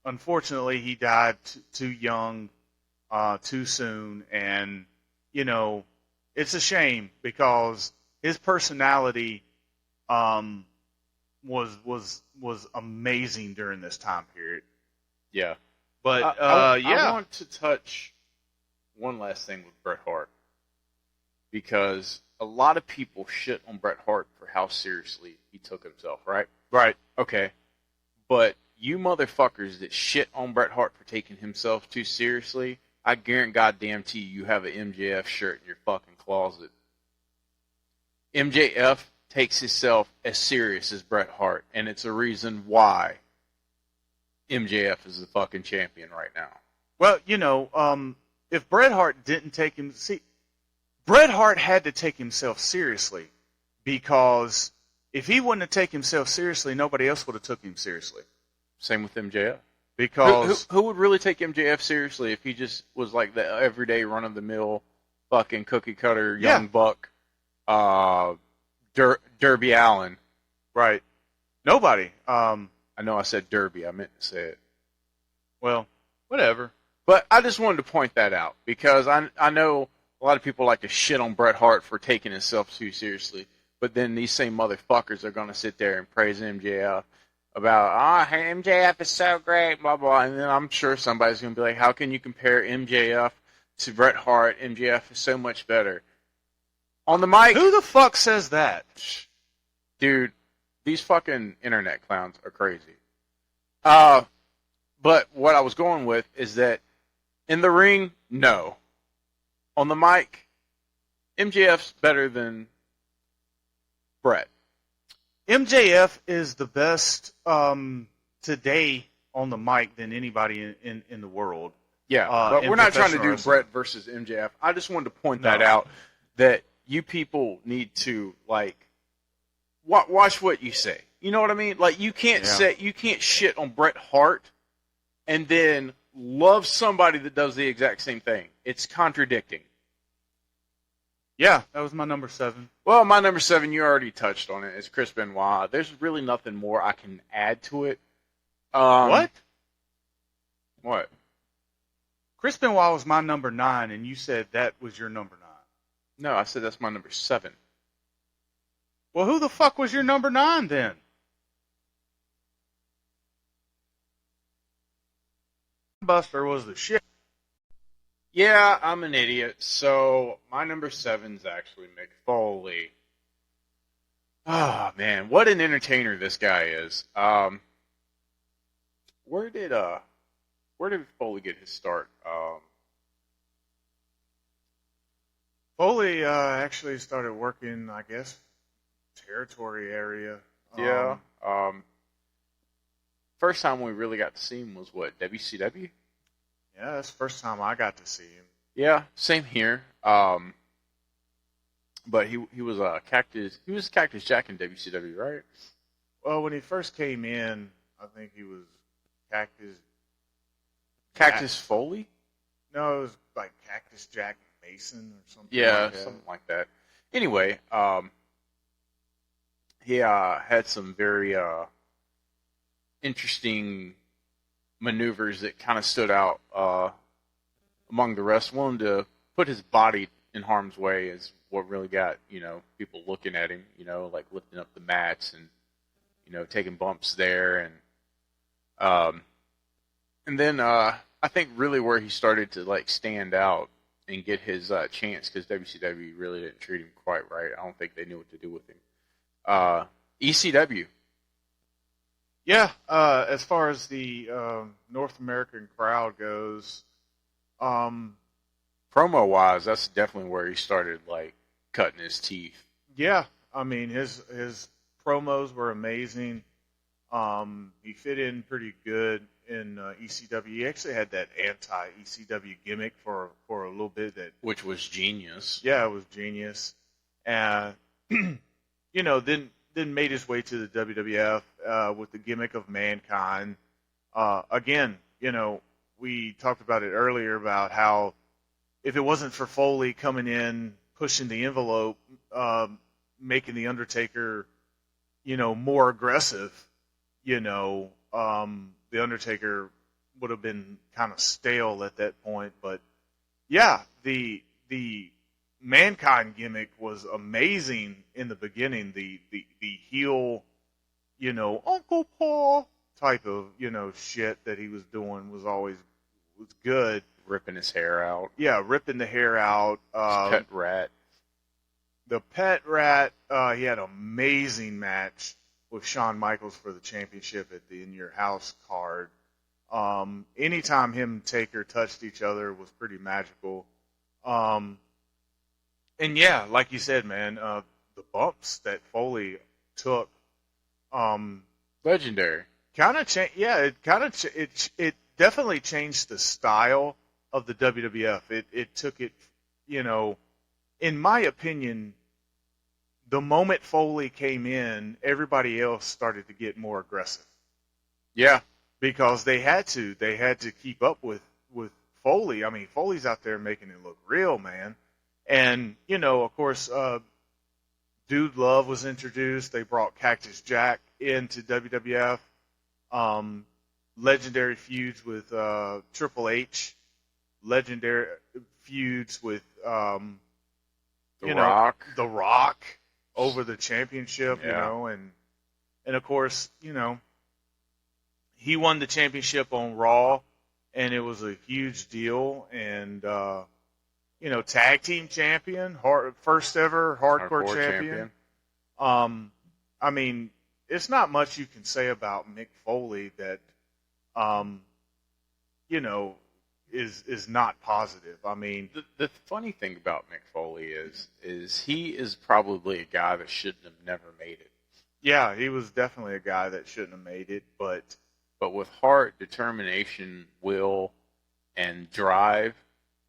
unfortunately he died too young, too soon, and it's a shame because his personality was amazing during this time period. Yeah. But I want to touch one last thing with Bret Hart because a lot of people shit on Bret Hart for how seriously he took himself, right? Right. Okay. But you motherfuckers that shit on Bret Hart for taking himself too seriously, I guarantee you have an MJF shirt in your fucking closet. MJF takes himself as serious as Bret Hart, and it's a reason why MJF is the fucking champion right now. Well, if Bret Hart didn't take him, Bret Hart had to take himself seriously because if he wouldn't have taken himself seriously, nobody else would have took him seriously. Same with MJF. Because who would really take MJF seriously if he just was like the everyday run-of-the-mill fucking cookie-cutter young buck, Derby Allen? Right. Nobody. I know I said Derby. I meant to say it. Well, whatever. But I just wanted to point that out because I know a lot of people like to shit on Bret Hart for taking himself too seriously, but then these same motherfuckers are going to sit there and praise MJF about, MJF is so great, blah, blah. And then I'm sure somebody's going to be like, how can you compare MJF to Bret Hart? MJF is so much better. On the mic. Who the fuck says that? Dude, these fucking internet clowns are crazy. But what I was going with is that in the ring, no. On the mic, MJF's better than Bret. MJF is the best today on the mic than anybody in the world. Yeah, but we're not trying to do Bret versus MJF. I just wanted to point that out, that you people need to, like, watch what you say. You know what I mean? Like, you can't shit on Bret Hart and then love somebody that does the exact same thing. It's contradicting. Yeah, that was my number 7. Well, my number 7, you already touched on it. It's Chris Benoit. There's really nothing more I can add to it. What? What? Chris Benoit was my number 9, and you said that was your number 9. No, I said that's my number 7. Well, who the fuck was your number 9 then? Buster was the shit. Yeah, I'm an idiot. So my number 7's actually Mick Foley. Oh man, what an entertainer this guy is. where did Foley get his start? Foley actually started working, I guess, territory area. Yeah. First time we really got to see him was what, WCW? Yeah, that's the first time I got to see him. Yeah, same here. But he was Cactus Jack in WCW, right? Well, when he first came in, I think he was Cactus Foley? No, it was like Cactus Jack Mason or something. Yeah, like that. something like that. Anyway, he had some very interesting maneuvers that kind of stood out among the rest. Willing to put his body in harm's way is what really got people looking at him. Like lifting up the mats and taking bumps there, and then I think really where he started to like stand out and get his chance, because WCW really didn't treat him quite right. I don't think they knew what to do with him. ECW. Yeah, as far as the North American crowd goes, Promo-wise, that's definitely where he started, like, cutting his teeth. Yeah, I mean, his promos were amazing. He fit in pretty good in ECW. He actually had that anti-ECW gimmick for a little bit. Which was genius. Yeah, it was genius. And, then made his way to the WWF with the gimmick of Mankind. Again, we talked about it earlier about how if it wasn't for Foley coming in, pushing the envelope, making the Undertaker, more aggressive, the Undertaker would have been kind of stale at that point. But yeah, the Mankind gimmick was amazing in the beginning. The heel, Uncle Paul type of, shit that he was doing was good. Ripping his hair out. Yeah, ripping the hair out. Pet Rat. The Pet Rat, he had an amazing match with Shawn Michaels for the championship at the In Your House card. Anytime him and Taker touched each other was pretty magical. And yeah, like you said, man, the bumps that Foley took, legendary. Kind of changed. Yeah, it definitely changed the style of the WWF. It took it, in my opinion, the moment Foley came in, everybody else started to get more aggressive. Yeah, because they had to keep up with Foley. I mean, Foley's out there making it look real, man. And, of course, Dude Love was introduced. They brought Cactus Jack into WWF. Legendary feuds with Triple H. Legendary feuds with The Rock. The Rock over the championship, Yeah. and of course, he won the championship on Raw, and it was a huge deal. And tag team champion, first ever hardcore champion. I mean, it's not much you can say about Mick Foley that, is not positive. I mean, the funny thing about Mick Foley is he is probably a guy that shouldn't have never made it. yeah, he was definitely a guy that shouldn't have made it, but with heart, determination, will, and drive,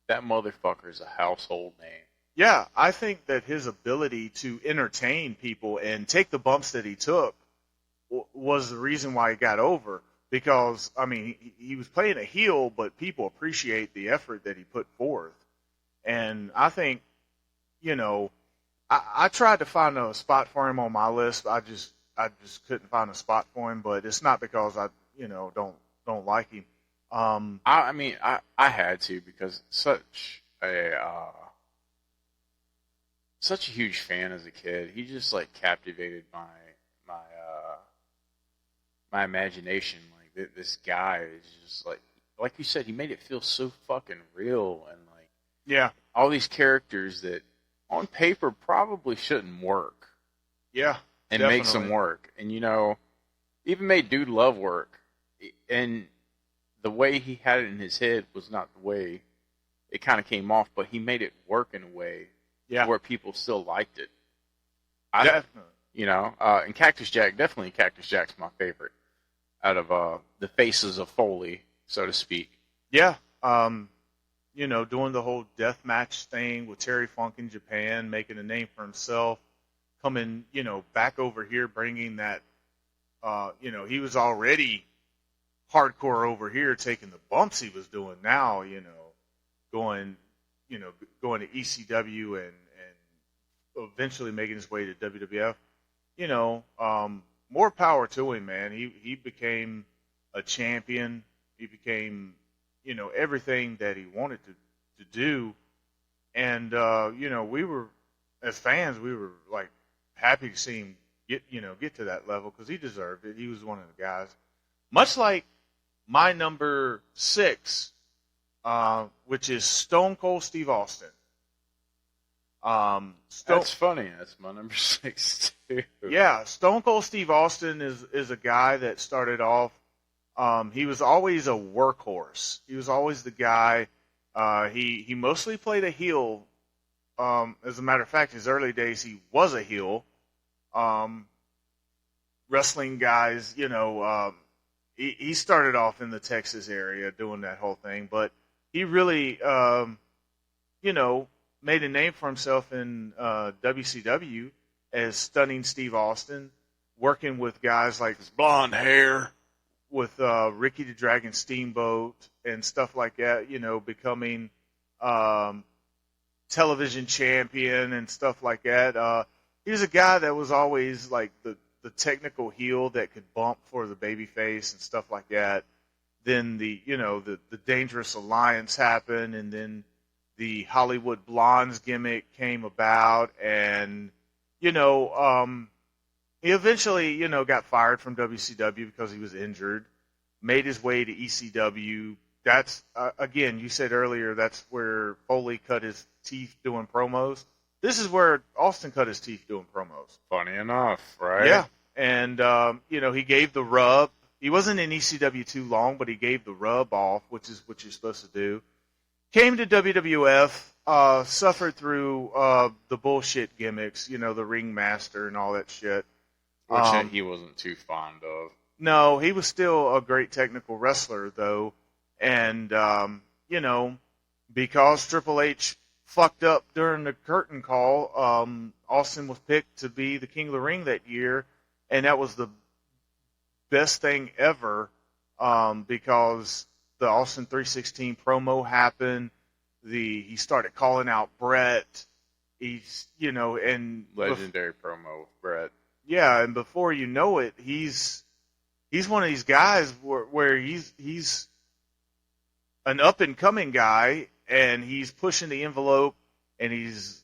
that motherfucker is a household name. yeah, I think that his ability to entertain people and take the bumps that he took was the reason why he got over. Because, I mean, he was playing a heel, but people appreciate the effort that he put forth. And I think, I tried to find a spot for him on my list. I just couldn't find a spot for him, but it's not because I, don't like him. I had to, because such a huge fan as a kid. He just like captivated my imagination. Like this guy is just like you said, he made it feel so fucking real, and like Yeah, all these characters that on paper probably shouldn't work, yeah, and definitely. makes them work. And even made Dude Love work. and the way he had it in his head was not the way it kind of came off, but he made it work in a way where people still liked it. Definitely. And Cactus Jack's my favorite out of the faces of Foley, so to speak. Yeah. Doing the whole death match thing with Terry Funk in Japan, making a name for himself, coming, back over here, bringing that, he was already hardcore over here, taking the bumps he was doing now, going to ECW and eventually making his way to WWF. More power to him, man. He became a champion. He became, everything that he wanted to do. And, we were, as fans, we were like happy to see him get to that level because he deserved it. He was one of the guys. Much like my number 6, which is Stone Cold Steve Austin. That's funny. That's my number 6 too. Yeah, Stone Cold Steve Austin is a guy that started off. He was always a workhorse. He was always the guy. He mostly played a heel. As a matter of fact, his early days he was a heel. Wrestling guys, he started off in the Texas area doing that whole thing, but he really, made a name for himself in WCW as Stunning Steve Austin, working with guys like his blonde hair, with Ricky the Dragon Steamboat and stuff like that, becoming television champion and stuff like that. He was a guy that was always like the technical heel that could bump for the babyface and stuff like that. Then the Dangerous Alliance happened, and then the Hollywood Blondes gimmick came about, and he eventually got fired from WCW because he was injured. Made his way to ECW. That's again, you said earlier, that's where Foley cut his teeth doing promos. This is where Austin cut his teeth doing promos. Funny enough, right? Yeah, and he gave the rub. He wasn't in ECW too long, but he gave the rub off, which is what you're supposed to do. Came to WWF, suffered through the bullshit gimmicks, the ringmaster and all that shit. Which he wasn't too fond of. No, he was still a great technical wrestler, though. And, because Triple H fucked up during the curtain call, Austin was picked to be the King of the Ring that year, and that was the best thing ever, because the Austin 316 promo happened. He started calling out Brett. And legendary promo with Brett. Yeah, and before you know it, he's one of these guys where he's an up and coming guy, and he's pushing the envelope, and he's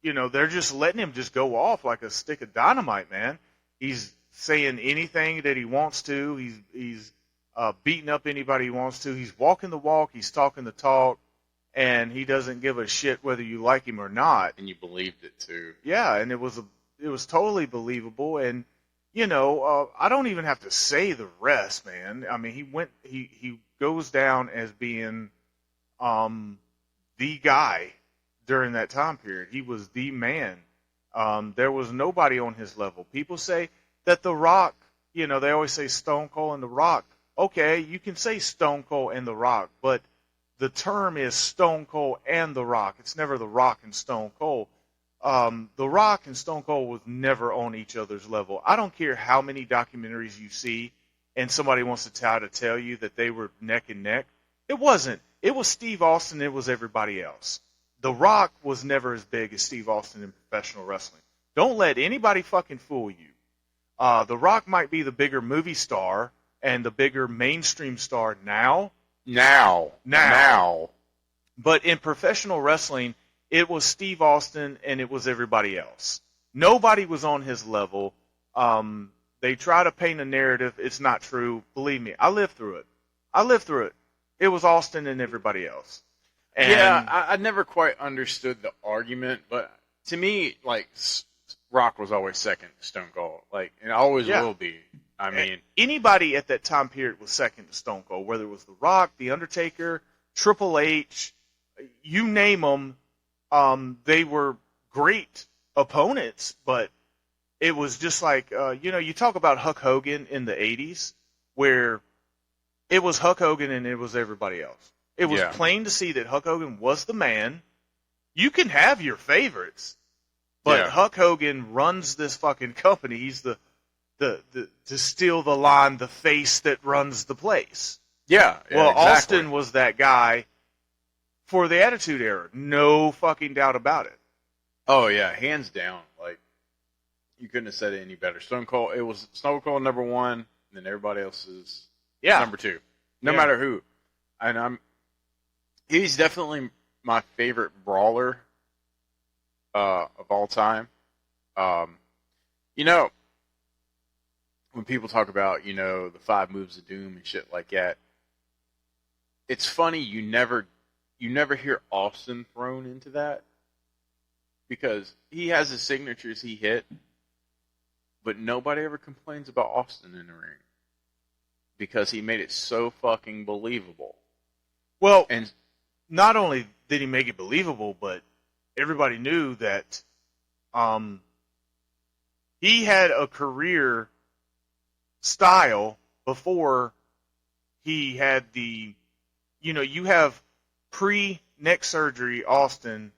they're just letting him just go off like a stick of dynamite, man. He's saying anything that he wants to. He's beating up anybody he wants to. He's walking the walk. He's talking the talk, and he doesn't give a shit whether you like him or not. And you believed it too. Yeah, and it was totally believable. And I don't even have to say the rest, man. I mean, he goes down as being the guy during that time period. He was the man. There was nobody on his level. People say that The Rock, they always say Stone Cold and The Rock. Okay, you can say Stone Cold and The Rock, but the term is Stone Cold and The Rock. It's never The Rock and Stone Cold. The Rock and Stone Cold was never on each other's level. I don't care how many documentaries you see and somebody wants to try to tell you that they were neck and neck. It wasn't. It was Steve Austin. It was everybody else. The Rock was never as big as Steve Austin in professional wrestling. Don't let anybody fucking fool you. The Rock might be the bigger movie star and the bigger mainstream star now. But in professional wrestling, it was Steve Austin and it was everybody else. Nobody was on his level. They try to paint a narrative. It's not true. Believe me, I lived through it. It was Austin and everybody else. And yeah, I never quite understood the argument, but to me, like, Rock was always second to Stone Cold, like, and always will be. I mean, anybody at that time period was second to Stone Cold, whether it was The Rock, The Undertaker, Triple H, you name them. They were great opponents, but it was just like, you talk about Hulk Hogan in the 80s, where it was Hulk Hogan and it was everybody else. It was plain to see that Hulk Hogan was the man. You can have your favorites, but Hulk Hogan runs this fucking company. He's the to steal the line, the face that runs the place. Yeah. Well, exactly. Austin was that guy for the Attitude Era. No fucking doubt about it. Oh yeah, hands down. Like, you couldn't have said it any better. Stone Cold. It was Stone Cold number one, and then everybody else is number two. No matter who. And he's definitely my favorite brawler of all time. When people talk about, the 5 moves of doom and shit like that, it's funny you never hear Austin thrown into that, because he has his signatures he hit, but nobody ever complains about Austin in the ring because he made it so fucking believable. Well, and not only did he make it believable, but everybody knew that he had a career style before he had the, you have pre-neck surgery Austin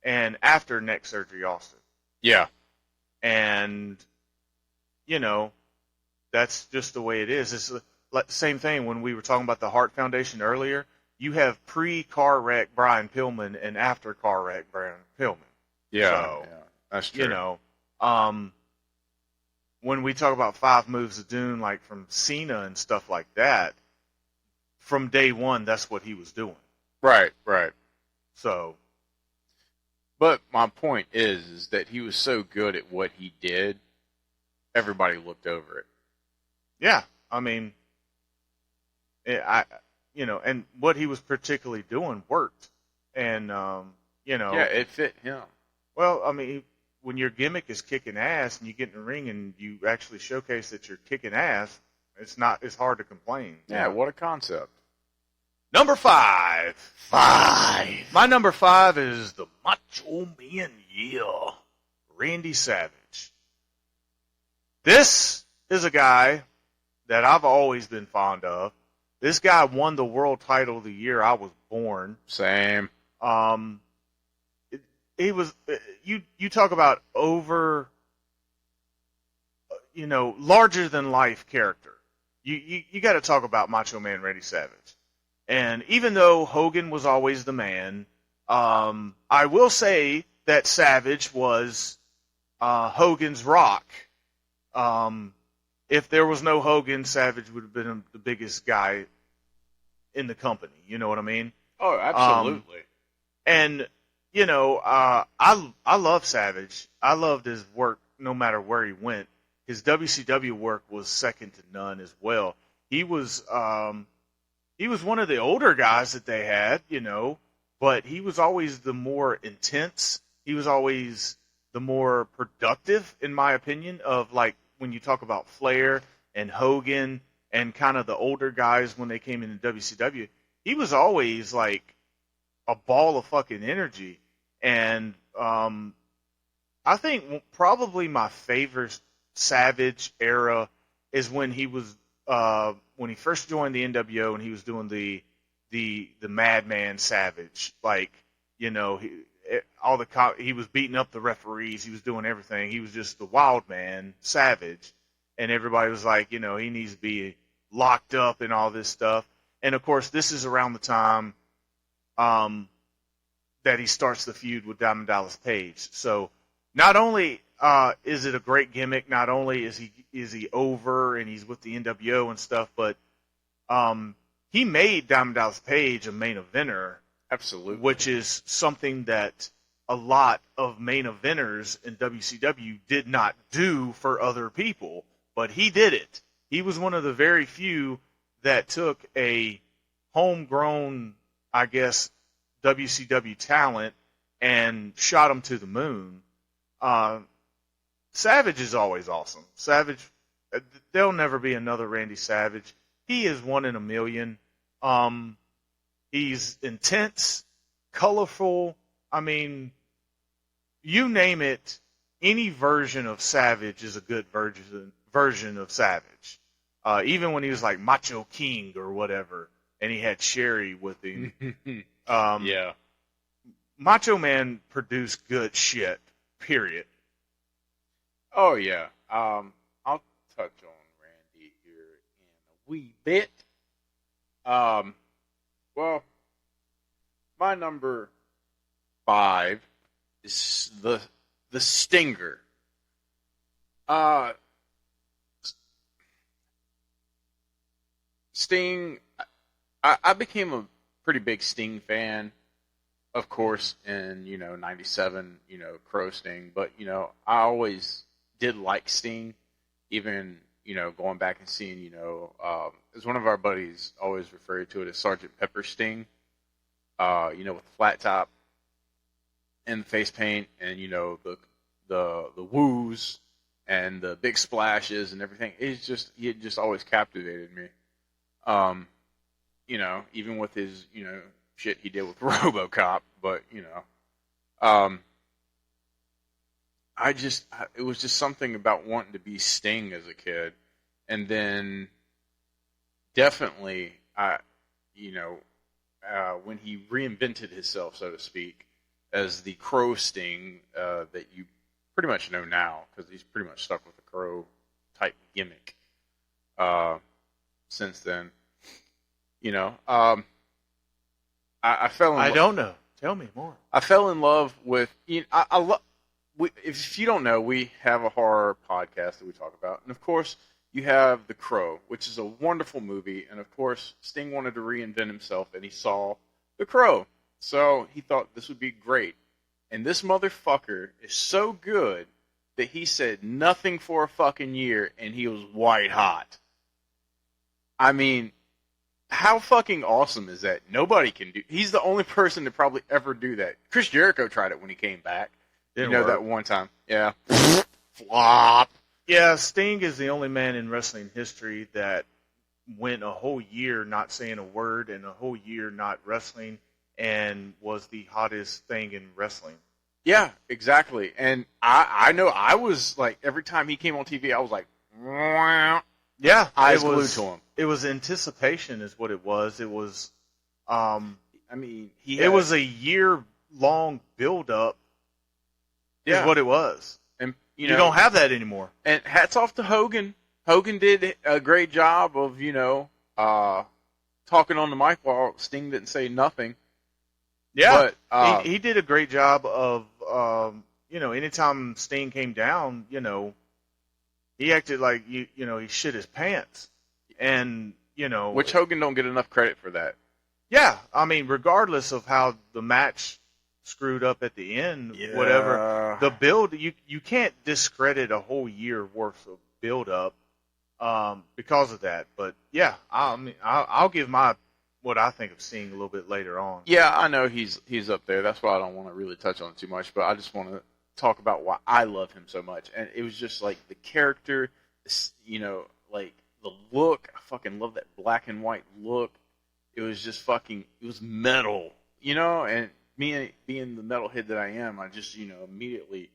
and after neck surgery Austin. Yeah. And, that's just the way it is. It's the same thing when we were talking about the Hart Foundation earlier. You have pre-car wreck Brian Pillman and after car wreck Brian Pillman. Yeah, that's true. When we talk about 5 moves of doom, like from Cena and stuff like that, from day one, that's what he was doing. Right. So, but my point is that he was so good at what he did, everybody looked over it. Yeah, I mean, and what he was particularly doing worked, and yeah, it fit him. Well, I mean, when your gimmick is kicking ass and you get in the ring and you actually showcase that you're kicking ass, it's hard to complain. Yeah, what a concept. Number 5. My number 5 is the Macho Man, Randy Savage. This is a guy that I've always been fond of. This guy won the world title the year I was born. Same. He was, you talk about larger than life character. You got to talk about Macho Man Randy Savage. And even though Hogan was always the man, I will say that Savage was Hogan's rock. If there was no Hogan, Savage would have been the biggest guy in the company. You know what I mean? Oh, absolutely. And I love Savage. I loved his work no matter where he went. His WCW work was second to none as well. He was one of the older guys that they had, but he was always the more intense. He was always the more productive, in my opinion, of like when you talk about Flair and Hogan and kind of the older guys when they came into WCW. He was always like a ball of fucking energy. And I think probably my favorite Savage era is when he was when he first joined the NWO and he was doing the Madman Savage, like he was beating up the referees, he was doing everything. He was just the wild man Savage, and everybody was like, he needs to be locked up and all this stuff. And of course, this is around the time that he starts the feud with Diamond Dallas Page. So not only is it a great gimmick, not only is he over and he's with the NWO and stuff, but he made Diamond Dallas Page a main eventer. Absolutely. Which is something that a lot of main eventers in WCW did not do for other people, but he did it. He was one of the very few that took a homegrown, I guess, WCW talent and shot him to the moon. Savage is always awesome. Savage there'll never be another Randy Savage. He is one in a million. He's intense, colorful. I mean, you name it, any version of Savage is a good version of Savage. Even when he was like Macho King or whatever, and he had Sherry with him. Yeah. Macho Man produced good shit, period. Oh, yeah. I'll touch on Randy here in a wee bit. Well, my number 5 is the Stinger. Sting, I became a pretty big Sting fan, of course, in, 97, Crow Sting. But, I always did like Sting, even, going back and seeing, as one of our buddies always referred to it as Sergeant Pepper Sting, with the flat top and the face paint and, the woos and the big splashes and everything. He just always captivated me. Even with his, shit he did with RoboCop, but, it was just something about wanting to be Sting as a kid. And then definitely, when he reinvented himself, so to speak, as the Crow Sting, that you pretty much know now, because he's pretty much stuck with the Crow type gimmick, since then. I fell in I don't know. Tell me more. I fell in love with, if you don't know, we have a horror podcast that we talk about. And of course, you have The Crow, which is a wonderful movie. And of course, Sting wanted to reinvent himself, and he saw The Crow. So he thought this would be great. And this motherfucker is so good that he said nothing for a fucking year, and he was white hot. I mean, how fucking awesome is that? Nobody can do. He's the only person to probably ever do that. Chris Jericho tried it when he came back. Didn't work. That one time. Yeah. Flop. Yeah, Sting is the only man in wrestling history that went a whole year not saying a word and a whole year not wrestling and was the hottest thing in wrestling. Yeah, exactly. And I know I was like, every time he came on TV, I was like, yeah, eyes glued to him. It was anticipation is what it was. It was, it was a year-long build-up is Yeah. what it was. And You don't have that anymore. And hats off to Hogan. Hogan did a great job of, talking on the mic while Sting didn't say nothing. Yeah, But, he did a great job of, anytime Sting came down, he acted like, he shit his pants. And, which Hogan don't get enough credit for that. yeah, I mean, regardless of how the match screwed up at the end, whatever, the build, you can't discredit a whole year worth of build-up because of that. But, yeah, I'll give what I think of Sting a little bit later on. Yeah, I know he's up there. That's why I don't want to really touch on it too much. But I just want to talk about why I love him so much. And it was just like the character, like the look. I fucking love that black and white look. It was just it was metal, and me being the metalhead that I am, I just, immediately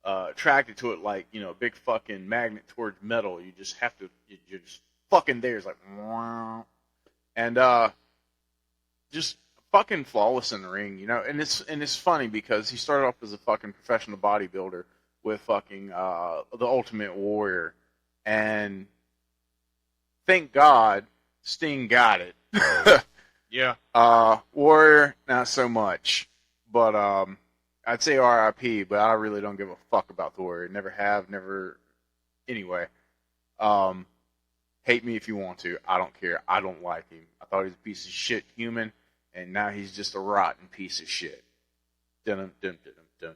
attracted to it like, a big fucking magnet towards metal. You just have to, you're just fucking there. It's like, wow. And, just fucking flawless in the ring, and it's funny because he started off as a fucking professional bodybuilder with fucking the Ultimate Warrior, and thank God Sting got it. Yeah. Warrior, not so much, but I'd say RIP, but I really don't give a fuck about the Warrior. Never have, never. Anyway, hate me if you want to. I don't care. I don't like him. I thought he was a piece of shit human. And now he's just a rotten piece of shit. Dun, dun, dun, dun.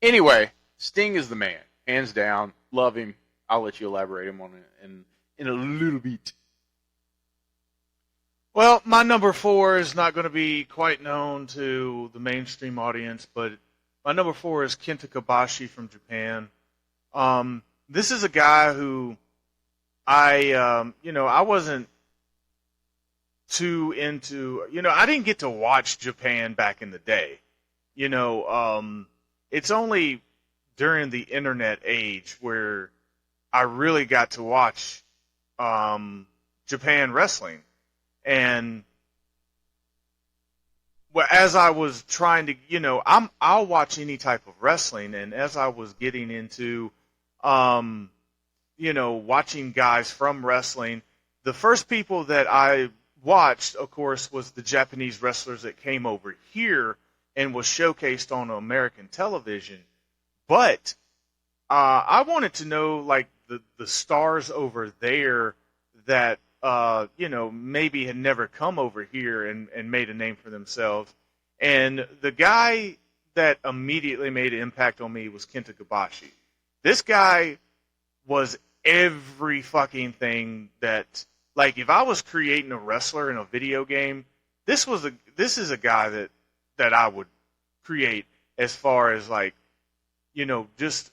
Anyway, Sting is the man. Hands down. Love him. I'll let you elaborate him on it in a little bit. Well, my number 4 is not going to be quite known to the mainstream audience, but my number 4 is Kenta Kobashi from Japan. This is a guy who I wasn't too into, I didn't get to watch Japan back in the day. It's only during the internet age where I really got to watch Japan wrestling. And well, as I was trying to, I'll watch any type of wrestling, and as I was getting into, watching guys from wrestling, the first people that I watched, of course, was the Japanese wrestlers that came over here and was showcased on American television. But I wanted to know, like, the stars over there that maybe had never come over here and made a name for themselves. And the guy that immediately made an impact on me was Kenta Kobashi. This guy was every fucking thing that, like, if I was creating a wrestler in a video game, this is a guy that I would create, as far as, like, he's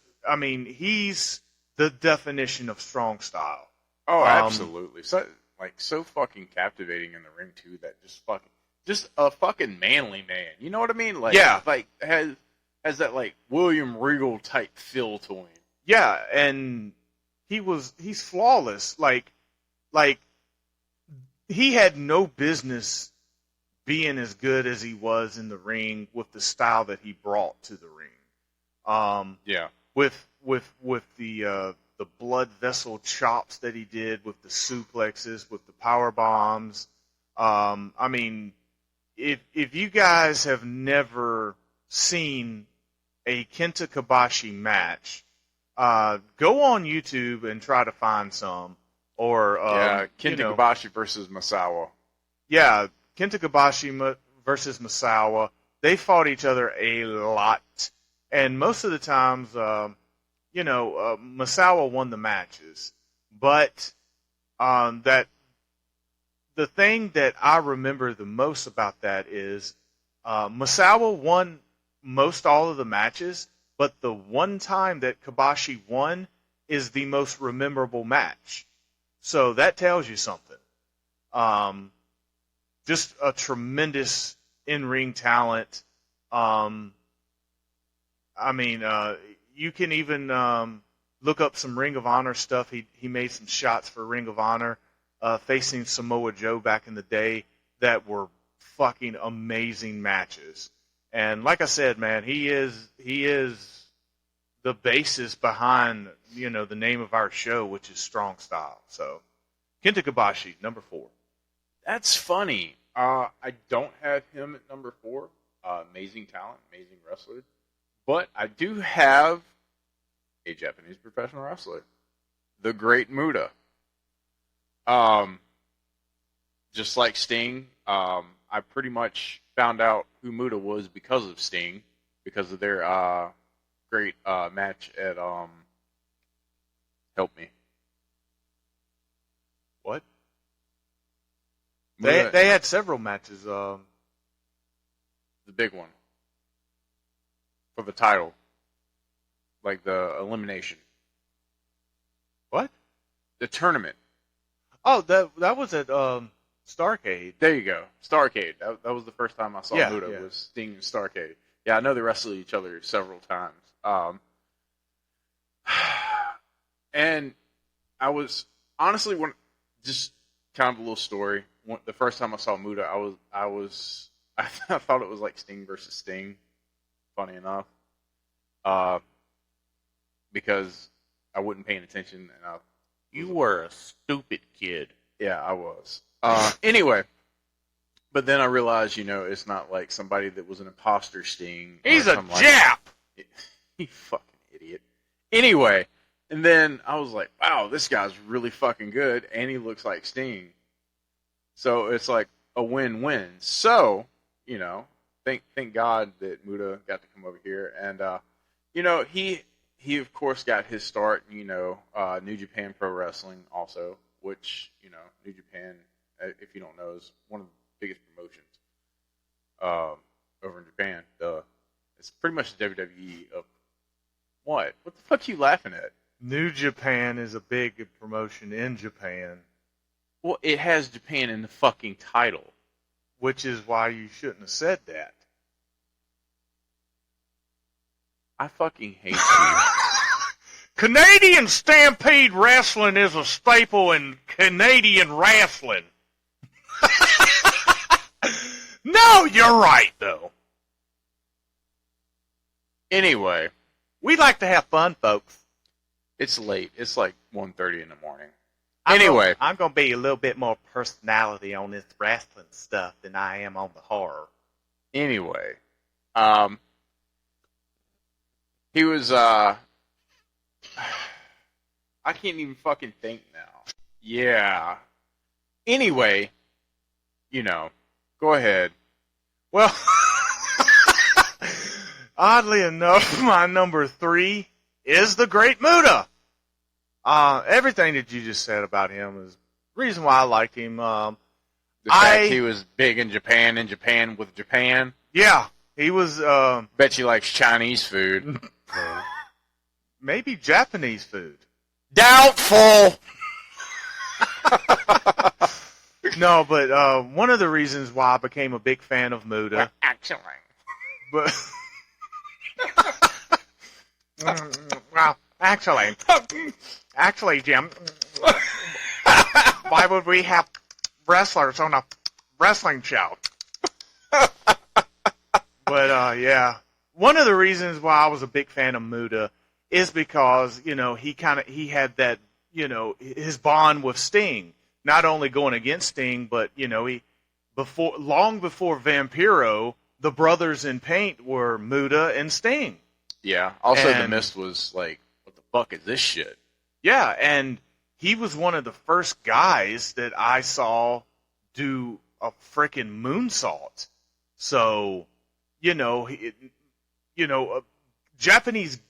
the definition of strong style. Oh, absolutely. So fucking captivating in the ring too. That just a fucking manly man. You know what I mean? Like, yeah. Like has that, like, William Regal type feel to him. Yeah, and he's flawless. Like he had no business being as good as he was in the ring with the style that he brought to the ring. Yeah. With the blood vessel chops that he did, with the suplexes, with the power bombs. If you guys have never seen a Kenta Kobashi match, go on YouTube and try to find some. Or Kenta Kobashi versus Misawa. Yeah, Kenta Kobashi versus Misawa. They fought each other a lot, and most of the times, Misawa won the matches. But that the thing that I remember the most about that is Misawa won most all of the matches, but the one time that Kobashi won is the most memorable match. So that tells you something. Just a tremendous in-ring talent. You can even look up some Ring of Honor stuff. He made some shots for Ring of Honor facing Samoa Joe back in the day that were fucking amazing matches. And like I said, man, he is the basis behind, the name of our show, which is Strong Style. So, Kenta Kobashi, number 4. That's funny. I don't have him at number 4. Amazing talent, amazing wrestler. But I do have a Japanese professional wrestler, the Great Muta. Just like Sting, I pretty much found out who Muta was because of Sting, because of their great match at help me. What? Muta, They had several matches. the big one for the title, like the elimination. What? The tournament. Oh, that was at Starrcade. There you go. Starrcade. That was the first time I saw Muta, yeah. was Sting and Starrcade. Yeah, I know they wrestled each other several times. And I was honestly just kind of a little story. The first time I saw Muta, I thought it was like Sting versus Sting. Funny enough, because I wasn't paying attention, and You were a stupid kid. yeah, I was. Anyway, but then I realized, it's not like somebody that was an imposter Sting. He's a something like Jap! You fucking idiot. Anyway, and then I was like, wow, this guy's really fucking good, and he looks like Sting. So it's like a win-win. So, thank God that Muta got to come over here. And, he of course got his start, New Japan Pro Wrestling also, which, New Japan, if you don't know, is one of the biggest promotions over in Japan. It's pretty much the WWE of what? What the fuck are you laughing at? New Japan is a big promotion in Japan, Well, it has Japan in the fucking title. which is why you shouldn't have said that. I fucking hate you. Canadian Stampede Wrestling is a staple in Canadian wrestling. No, you're right, though. Anyway, We like to have fun, folks. it's late. It's like 1:30 in the morning. Anyway. I'm going to be a little bit more personality on this wrestling stuff than I am on the horror. Anyway, he was, I can't even fucking think now. Yeah. Anyway, go ahead. Well, oddly enough, my number 3 is the Great Muta. Everything that you just said about him is the reason why I liked him. The fact he was big in Japan with Japan. Yeah, he was Bet you likes Chinese food. maybe Japanese food. Doubtful! No, but one of the reasons why I became a big fan of Muta. Actually. But well, actually, Jim, why would we have wrestlers on a wrestling show? But yeah, one of the reasons why I was a big fan of Muta is because he had that his bond with Sting. Not only going against Sting, but long before Vampiro, the brothers in paint were Muta and Sting. Yeah. Also, The And- Mist was like, what the fuck is this shit? Yeah, and he was one of the first guys that I saw do a frickin' moonsault. So, Japanese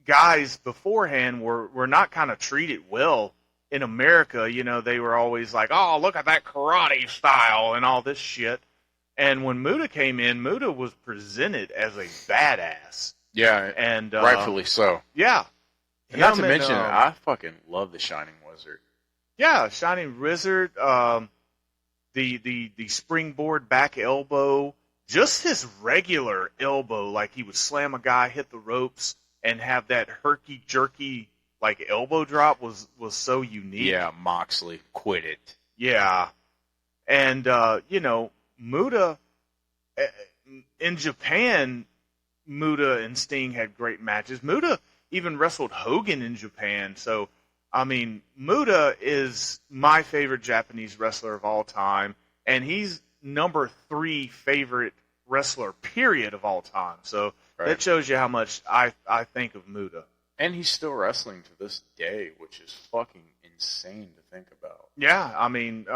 guys beforehand were not kind of treated well in America. They were always like, oh, look at that karate style and all this shit. And when Muta came in, Muta was presented as a badass. Yeah, And rightfully so. Yeah. And not to Him mention, and, I fucking love the Shining Wizard. Yeah, Shining Wizard, the springboard back elbow, just his regular elbow, like he would slam a guy, hit the ropes, and have that herky jerky like elbow drop was so unique. Yeah, Moxley, quit it. Yeah. And Muta in Japan, Muta and Sting had great matches. Muta even wrestled Hogan in Japan. So, I mean, Muta is my favorite Japanese wrestler of all time, and he's number 3 favorite wrestler, period, of all time. So Right. that shows you how much I think of Muta. And he's still wrestling to this day, which is fucking insane to think about. Yeah, I mean,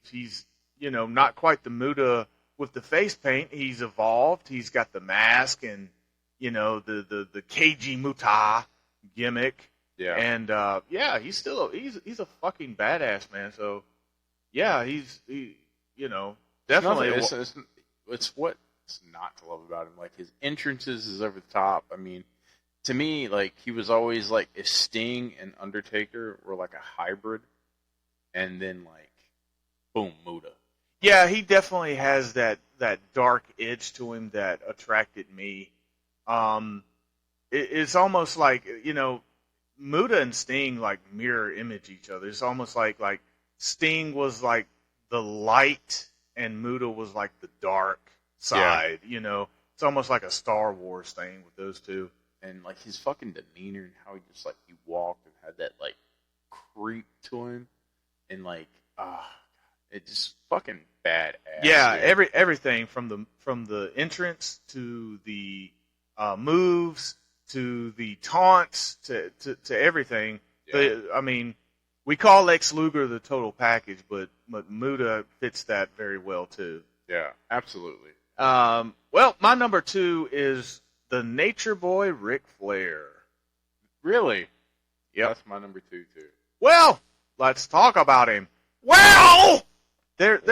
he's not quite the Muta with the face paint. He's evolved. He's got the mask and the Keiji Muta gimmick. Yeah. And yeah, he's a fucking badass, man. So yeah, he's definitely. It's what's not to love about him. Like, his entrances is over the top. I mean, to me, like, he was always like, if Sting and Undertaker were like a hybrid, and then like, boom, Muta. Yeah, he definitely has that dark edge to him that attracted me. It's almost like Muta and Sting like mirror image each other. It's almost like Sting was like the light and Muta was like the dark side. It's almost like a Star Wars thing with those two. And like his fucking demeanor and how he just like he walked and had that like creep to him, and like it just fucking badass. Yeah, dude. everything from the entrance to the moves to the taunts to everything. Yeah. I mean, we call Lex Luger the total package, but Muta fits that very well too. Yeah, absolutely. Well, my number 2 is the Nature Boy Ric Flair. Really? Yep. That's my number 2 too. Well, let's talk about him. Well, There's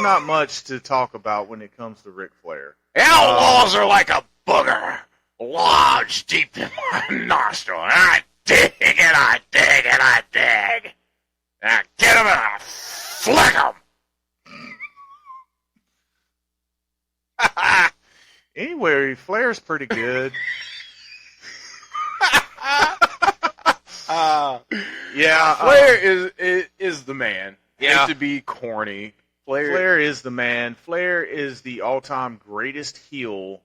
not much to talk about when it comes to Ric Flair. outlaws are like a booger lodged deep in my nostril, and I dig and I dig and I dig. Now get him and I flick him. Anyway, Flair's pretty good. Yeah, Flair is the man. Yeah. To be corny. Flair is the man. Flair is the all-time greatest heel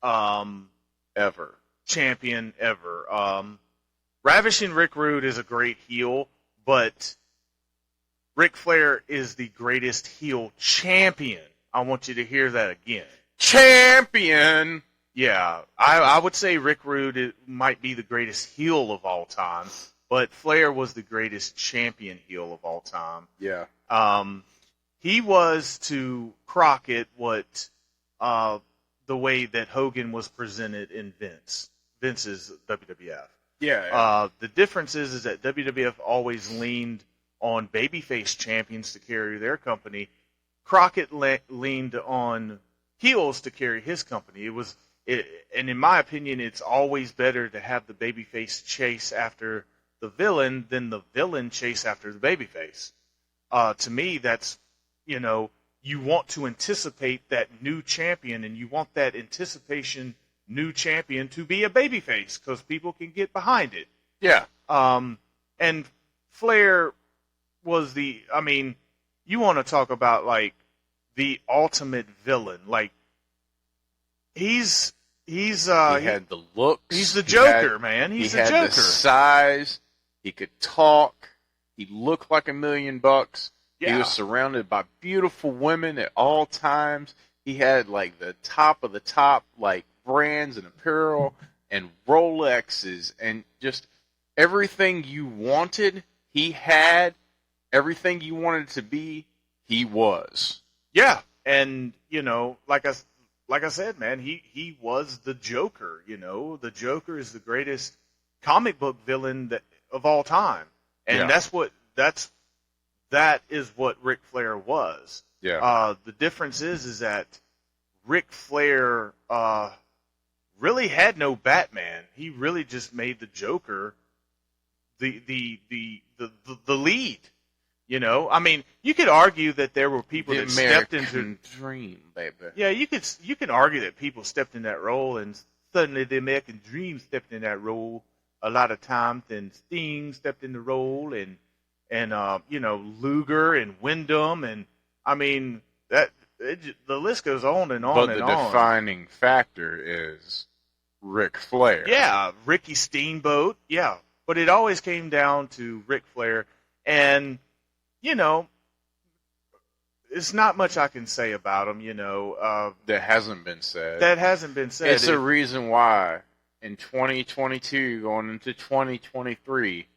Ever. champion ever. Ravishing Rick Rude is a great heel, but Ric Flair is the greatest heel champion. I want you to hear that again. Champion. Yeah, I would say Rick Rude might be the greatest heel of all time, but Flair was the greatest champion heel of all time. Yeah. He was to Crockett what the way that Hogan was presented in Vince's WWF. Yeah. The difference is that WWF always leaned on babyface champions to carry their company. Crockett leaned on heels to carry his company. And in my opinion, it's always better to have the babyface chase after the villain than the villain chase after the babyface. To me, that's, you want to anticipate that new champion, and you want that anticipation new champion to be a babyface because people can get behind it. Yeah. And Flair was you want to talk about like the ultimate villain. Like he had the looks. He's the Joker, man. He's the Joker. He had the size. He could talk. He looked like $1 million. Yeah. He was surrounded by beautiful women at all times. He had like the top of the top like brands and apparel and Rolexes and just everything you wanted. He had everything you wanted to be. He was. Yeah, and like I said, man, he was the Joker. The Joker is the greatest comic book villain of all time, and that is what Ric Flair was. Yeah. The difference is that Ric Flair really had no Batman. He really just made the Joker the lead. You could argue that there were people that stepped into dream, baby. Yeah, you could argue that people stepped in that role, and suddenly the American Dream stepped in that role a lot of times, and Sting stepped in the role, and Luger and Wyndham, and the list goes on and on and on. But the defining factor is Ric Flair. Yeah, Ricky Steamboat. Yeah, but it always came down to Ric Flair, and it's not much I can say about him. That hasn't been said. It's a reason why in 2022, going into 2023,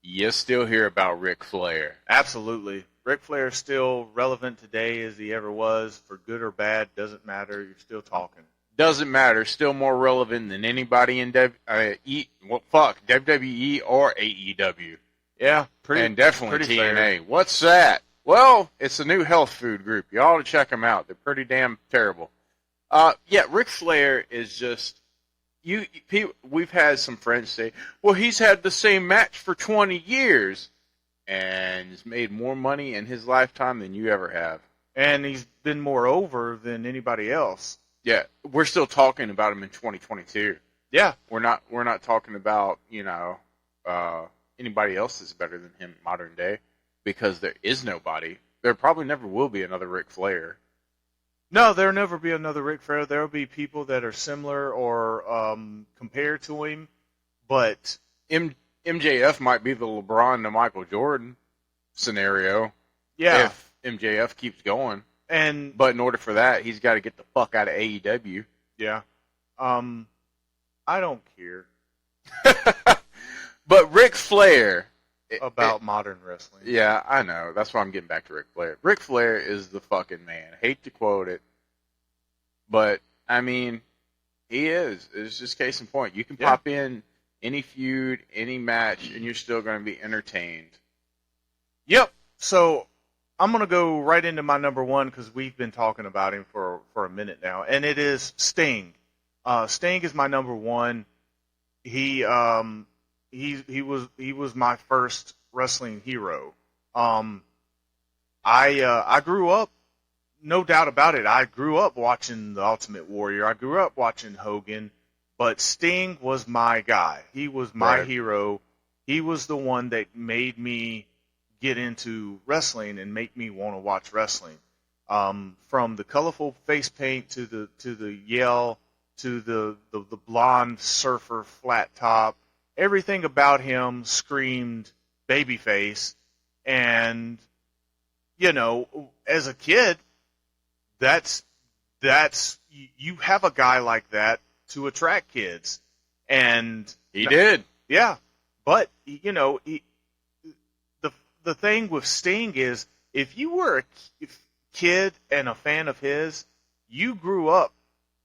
you still hear about Ric Flair. Absolutely. Ric Flair is still relevant today as he ever was, for good or bad, doesn't matter. You're still talking. Doesn't matter. Still more relevant than anybody in WWE or AEW. Yeah, and definitely pretty TNA. fair. What's that? Well, it's a new health food group. You ought to check them out. They're pretty damn terrible. Ric Flair is just we've had some friends say, well, he's had the same match for 20 years and has made more money in his lifetime than you ever have. And he's been more over than anybody else. Yeah, we're still talking about him in 2022. Yeah. We're not talking about, anybody else that's better than him in modern day, because there is nobody. There probably never will be another Ric Flair. No, there'll never be another Ric Flair. There'll be people that are similar or compared to him, but MJF might be the LeBron to Michael Jordan scenario. Yeah. If MJF keeps going. But in order for that, he's got to get the fuck out of AEW. Yeah. I don't care But Ric Flair about modern wrestling. Yeah, I know. That's why I'm getting back to Ric Flair. Ric Flair is the fucking man. I hate to quote it, but he is. It's just case in point. You can pop in any feud, any match, and you're still going to be entertained. Yep. So I'm going to go right into my number one because we've been talking about him for a minute now, and it is Sting. Sting is my number one. He he was my first wrestling hero. I grew up, no doubt about it. I grew up watching The Ultimate Warrior. I grew up watching Hogan, but Sting was my guy. He was my Right. hero. He was the one that made me get into wrestling and make me want to watch wrestling. From the colorful face paint to the yell to the blonde surfer flat top, everything about him screamed babyface. And as a kid, that's you have a guy like that to attract kids, and He did. yeah, but the thing with Sting is, if you were a kid and a fan of his, you grew up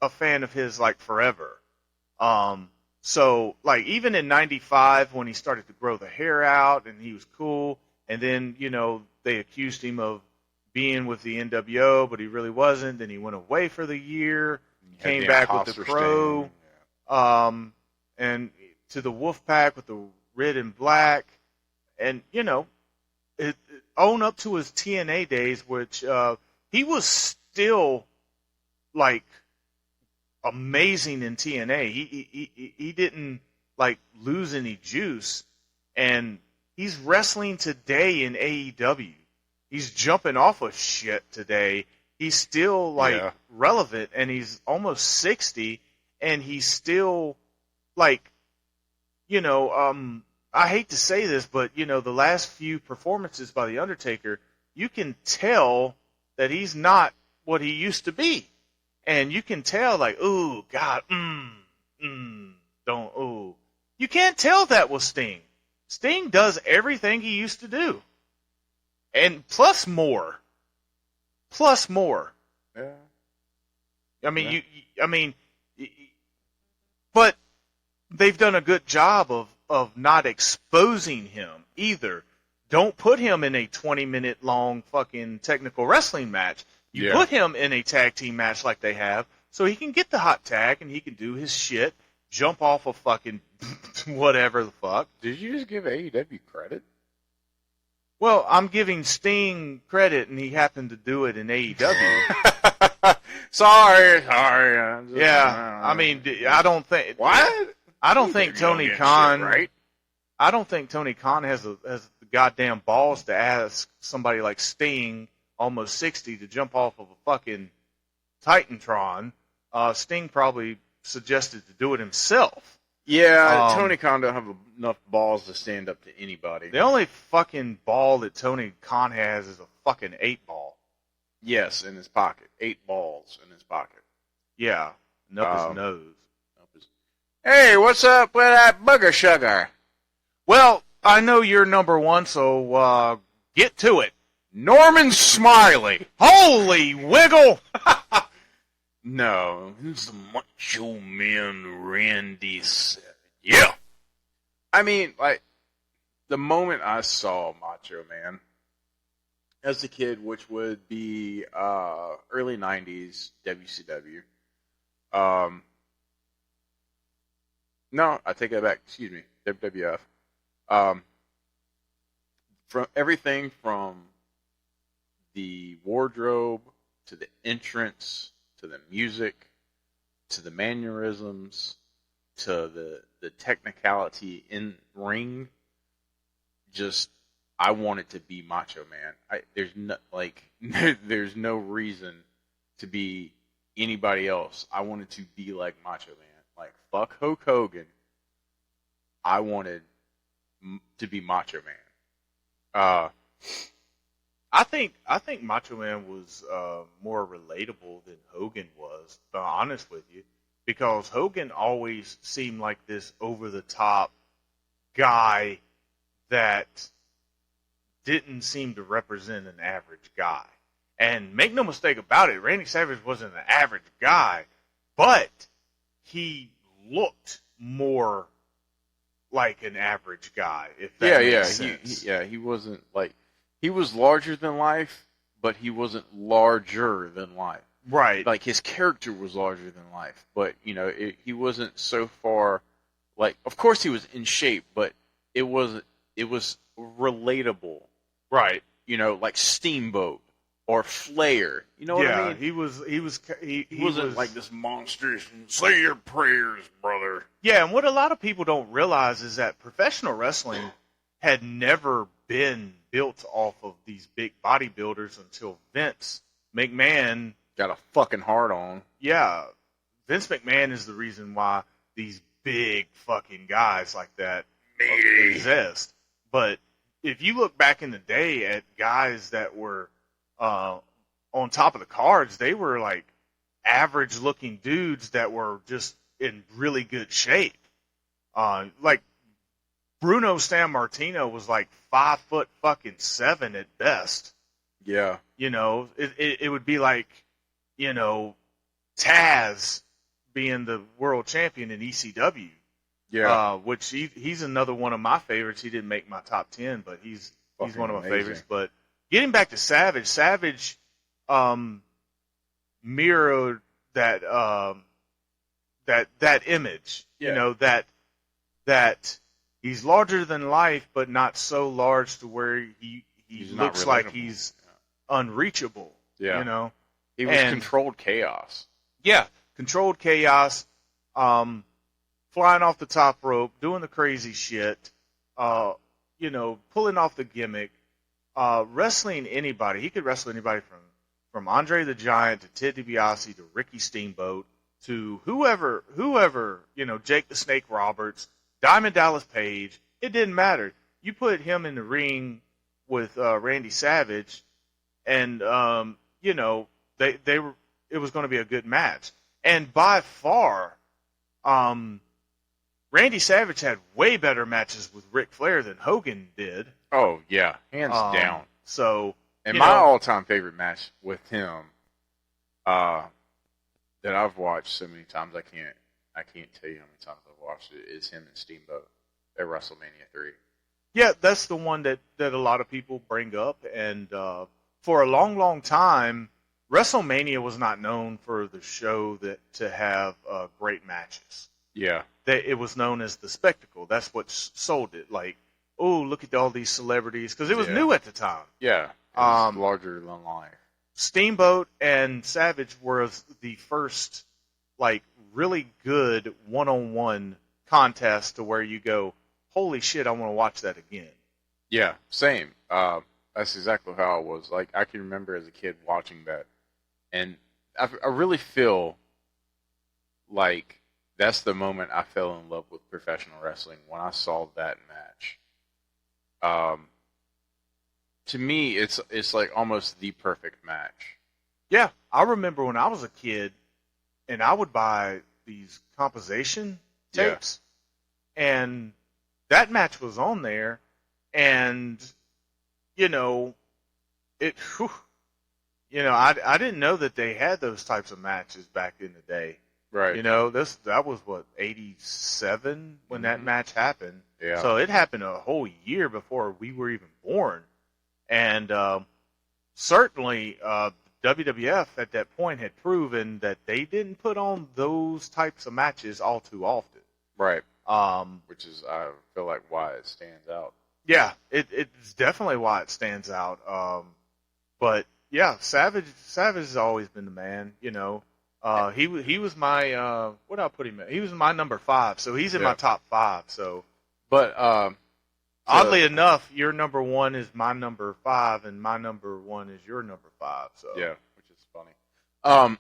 a fan of his like forever. So like even in '95 when he started to grow the hair out and he was cool, and then they accused him of being with the NWO, but he really wasn't. Then he went away for the year, came back with the Crow, and to the Wolfpack with the red and black, and own up to his TNA days, which he was still like amazing in TNA. He didn't like lose any juice, and he's wrestling today in AEW. He's jumping off of shit today. He's still relevant, and he's almost 60, and he's still like, I hate to say this, but the last few performances by The Undertaker, you can tell that he's not what he used to be. And you can tell like, ooh, God, don't, ooh. You can't tell that with Sting. Sting does everything he used to do. And plus more. Yeah. I mean, but they've done a good job of not exposing him either. Don't put him in a 20-minute long fucking technical wrestling match. You put him in a tag team match like they have, so he can get the hot tag and he can do his shit, jump off of fucking whatever the fuck. Did you just give AEW credit? Well, I'm giving Sting credit, and he happened to do it in AEW. Sorry. Yeah, I mean, I don't think What? I don't think You don't Tony get Khan. shit right? I don't think Tony Khan has the goddamn balls to ask somebody like Sting, almost 60, to jump off of a fucking Titantron. Sting probably suggested to do it himself. Yeah, Tony Khan don't have enough balls to stand up to anybody. The only fucking ball that Tony Khan has is a fucking 8-ball. Yes, in his pocket. 8 balls in his pocket. Yeah, and up his nose. Hey, what's up with that booger sugar? Well, I know you're number one, so get to it. Norman Smiley. Holy wiggle! No, it's the Macho Man Randy Savage. Yeah. I mean, like, the moment I saw Macho Man as a kid, which would be early 90s WCW. No, I take that back. Excuse me, WWF. From everything from the wardrobe to the entrance to the music to the mannerisms to the technicality in ring, just I wanted to be Macho Man. There's no reason to be anybody else. I wanted to be like Macho Man. Like, fuck Hulk Hogan. I wanted to be Macho Man. I think Macho Man was more relatable than Hogan was, to be honest with you, because Hogan always seemed like this over-the-top guy that didn't seem to represent an average guy. And make no mistake about it, Randy Savage wasn't an average guy, but he looked more like an average guy, if that makes sense. He wasn't like, he was larger than life, but he wasn't larger than life. Right. Like, his character was larger than life, but he wasn't so far Like, of course he was in shape, but it was relatable. Right. You know, like Steamboat or Flair. You know what yeah, I mean? he wasn't was like this monstrous. Say your prayers, brother. Yeah, and what a lot of people don't realize is that professional wrestling had never been built off of these big bodybuilders until Vince McMahon. Got a fucking hard on. Yeah, Vince McMahon is the reason why these big fucking guys like that exist. But if you look back in the day at guys that were on top of the cards, they were like average-looking dudes that were just in really good shape. Like Bruno Sammartino was like 5'7" at best. Yeah. You know, it would be like, you know, Taz being the world champion in ECW. Yeah. Which he's another one of my favorites. He didn't make my top 10, but he's one of my favorites. But getting back to Savage mirrored that that image. Yeah. You know, that he's larger than life, but not so large to where he looks like he's unreachable. Yeah. You know, he was controlled chaos. Yeah, controlled chaos. Flying off the top rope, doing the crazy shit, you know, pulling off the gimmick, wrestling anybody. He could wrestle anybody from Andre the Giant to Ted DiBiase to Ricky Steamboat to whoever, you know, Jake the Snake Roberts, Diamond Dallas Page. It didn't matter. You put him in the ring with Randy Savage, and you know, they were. It was going to be a good match, and by far, Randy Savage had way better matches with Ric Flair than Hogan did. Oh yeah, hands down. So, and my all-time favorite match with him, that I've watched so many times I can't tell you how many times I've watched it, is him and Steamboat at WrestleMania 3. Yeah, that's the one that a lot of people bring up, and for a long, long time, WrestleMania was not known for the show to have great matches. Yeah. It was known as the spectacle. That's what sold it. Like, oh, look at all these celebrities, because it was new at the time. Yeah, it was larger than life. Steamboat and Savage were the first, like, really good one-on-one contest to where you go, holy shit, I want to watch that again. Yeah, same. That's exactly how I was. Like, I can remember as a kid watching that, and I really feel like that's the moment I fell in love with professional wrestling, when I saw that match. To me, it's like almost the perfect match. Yeah, I remember when I was a kid, and I would buy these composition tapes, and that match was on there, and you know, I didn't know that they had those types of matches back in the day. Right. You know, that was what, 87 when that match happened. Yeah. So it happened a whole year before we were even born. And certainly WWF at that point had proven that they didn't put on those types of matches all too often. Right. Which is, I feel like, why it stands out. Yeah, it's definitely why it stands out. But yeah, Savage has always been the man, you know. He was my what did I put him at? He was my number 5, so he's in my top 5. So, but oddly enough, your number 1 is my number 5, and my number 1 is your number 5. So yeah, which is funny.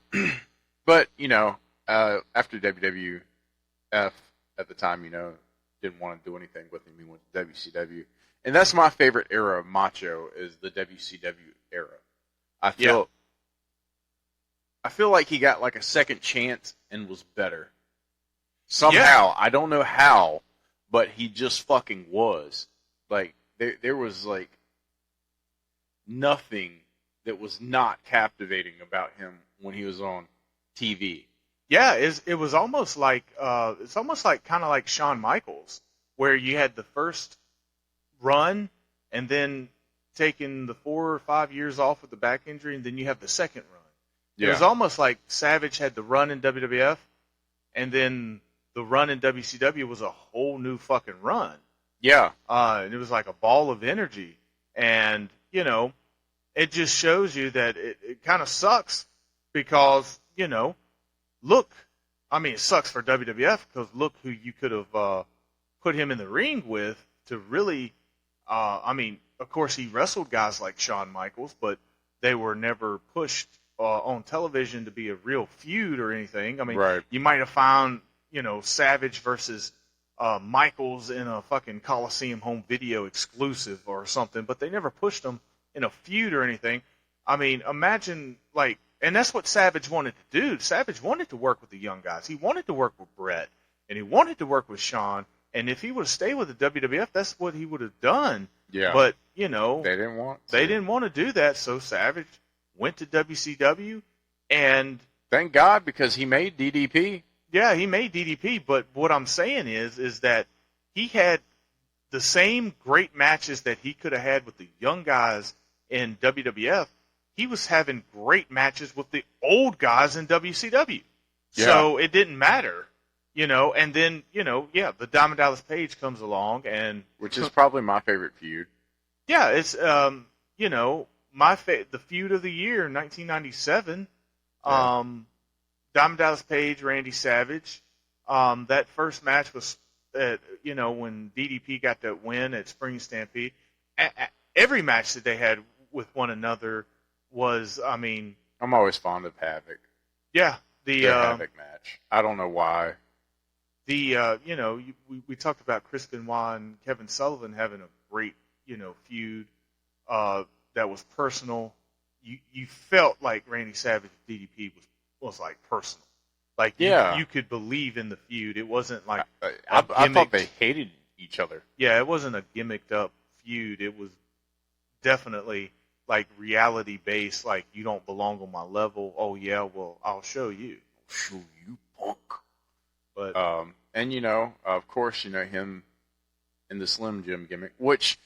But you know, after WWF at the time, you know, didn't want to do anything with him. He went to WCW, and that's my favorite era of Macho, is the WCW era. I feel like he got like a second chance and was better. Somehow, I don't know how, but he just fucking was. Like, there was like nothing that was not captivating about him when he was on TV. Yeah, it was almost like it's almost like kind of like Shawn Michaels, where you had the first run and then taking the 4 or 5 years off with the back injury, and then you have the second run. Yeah. It was almost like Savage had the run in WWF, and then the run in WCW was a whole new fucking run. Yeah. And it was like a ball of energy. And, you know, it just shows you that it kind of sucks because, you know, look, I mean, it sucks for WWF because look who you could have put him in the ring with to really, I mean, of course he wrestled guys like Shawn Michaels, but they were never pushed on television to be a real feud or anything. I mean, Right. you might have found, you know, Savage versus Michaels in a fucking Coliseum home video exclusive or something, but they never pushed them in a feud or anything. I mean, imagine, like, and that's what Savage wanted to do. Savage wanted to work with the young guys. He wanted to work with Brett, and he wanted to work with Shawn, and if he would have stayed with the WWF, that's what he would have done. Yeah. But, you know, They didn't want to. they didn't want to do that, so Savage went to WCW, and Thank God, because he made DDP. yeah, he made DDP, but what I'm saying is that he had the same great matches that he could have had with the young guys in WWF. He was having great matches with the old guys in WCW. Yeah. So it didn't matter, you know, and then, you know, yeah, the Diamond Dallas Page comes along and Which is probably my favorite feud. yeah, it's you know, the feud of the year, 1997. Yeah. Diamond Dallas Page, Randy Savage. That first match was, you know, when DDP got that win at Spring Stampede. Every match that they had with one another was, I mean, I'm always fond of Havoc. yeah, The Havoc match. I don't know why. you know, we talked about Chris Benoit and Kevin Sullivan having a great, you know, feud that was personal. You felt like Randy Savage DDP was like personal. Like Yeah. you could believe in the feud. It wasn't like I thought they hated each other. yeah, it wasn't a gimmicked up feud. It was definitely like reality based. Like you don't belong on my level. Oh yeah, well I'll show you. Show you, punk. But And you know, of course, you know him in the Slim Jim gimmick, which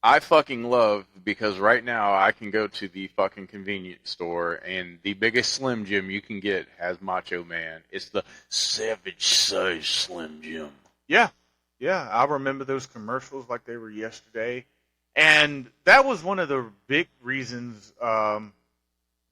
I fucking love because right now I can go to the fucking convenience store and the biggest Slim Jim you can get has Macho Man. It's the Savage Size Slim Jim. yeah, I remember those commercials like they were yesterday. And that was one of the big reasons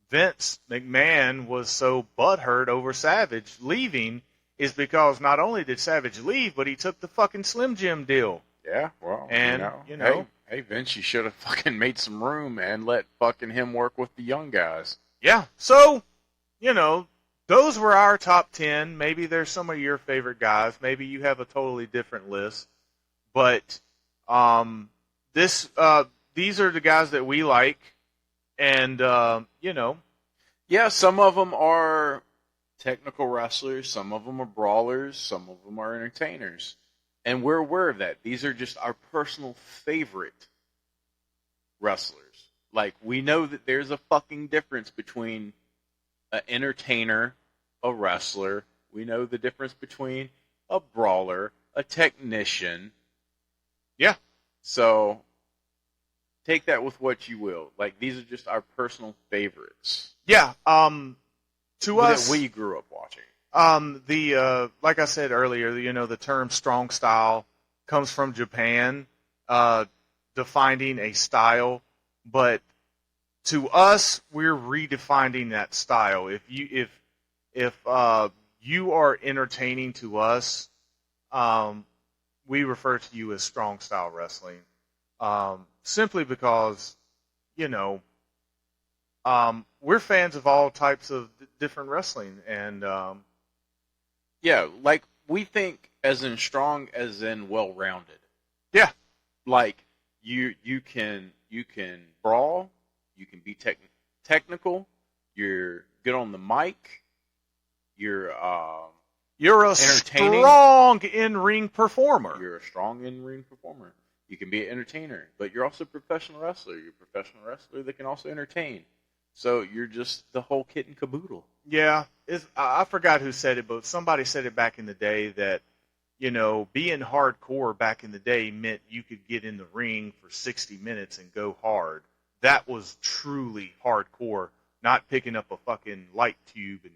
Vince McMahon was so butthurt over Savage leaving is because not only did Savage leave, but he took the fucking Slim Jim deal. Yeah, well, And, you know. hey Vince, you should have fucking made some room and let fucking him work with the young guys. Yeah, so, you know, those were our top 10. Maybe there's some of your favorite guys. Maybe you have a totally different list. But these are the guys that we like. And, you know. Yeah, some of them are technical wrestlers, some of them are brawlers, some of them are entertainers. And we're aware of that. These are just our personal favorite wrestlers. Like, we know that there's a fucking difference between an entertainer, a wrestler. We know the difference between a brawler, a technician. Yeah. So, take that with what you will. Like, these are just our personal favorites. Yeah, to us, that we grew up watching. like I said earlier, you know, the term strong style comes from Japan, defining a style, but to us, we're redefining that style. If you are entertaining to us, we refer to you as strong style wrestling, simply because, you know, we're fans of all types of different wrestling, and Yeah, like, we think as in strong as in well-rounded. yeah, Like, you can brawl, you can be technical, you're good on the mic, you're a entertaining. strong in-ring performer. You're a strong in-ring performer. You can be an entertainer, but you're also a professional wrestler. You're a professional wrestler that can also entertain. So you're just the whole kit and caboodle. Yeah, I forgot who said it, but somebody said it back in the day that, you know, being hardcore back in the day meant you could get in the ring for 60 minutes and go hard. That was truly hardcore, not picking up a fucking light tube and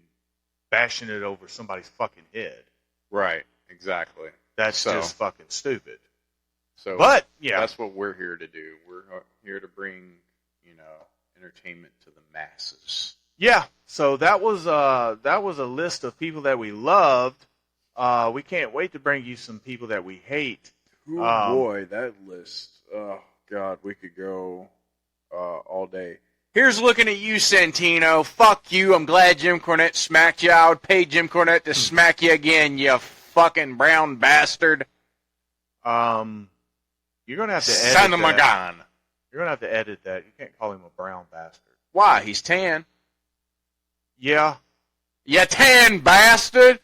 bashing it over somebody's fucking head. Right. exactly. That's So- just fucking stupid. So, But yeah, that's what we're here to do. We're here to bring, entertainment to the masses. yeah. So that was a list of people that we loved. We can't wait to bring you some people that we hate. Oh boy, that list. Oh God, we could go all day. Here's looking at you, Santino. Fuck you. I'm glad Jim Cornette smacked you. I would pay Jim Cornette to smack you again, you fucking brown bastard. You're gonna have to edit Son of a that. gun. You're gonna have to edit that. You can't call him a brown bastard. Why? He's tan. Yeah. You tan bastard.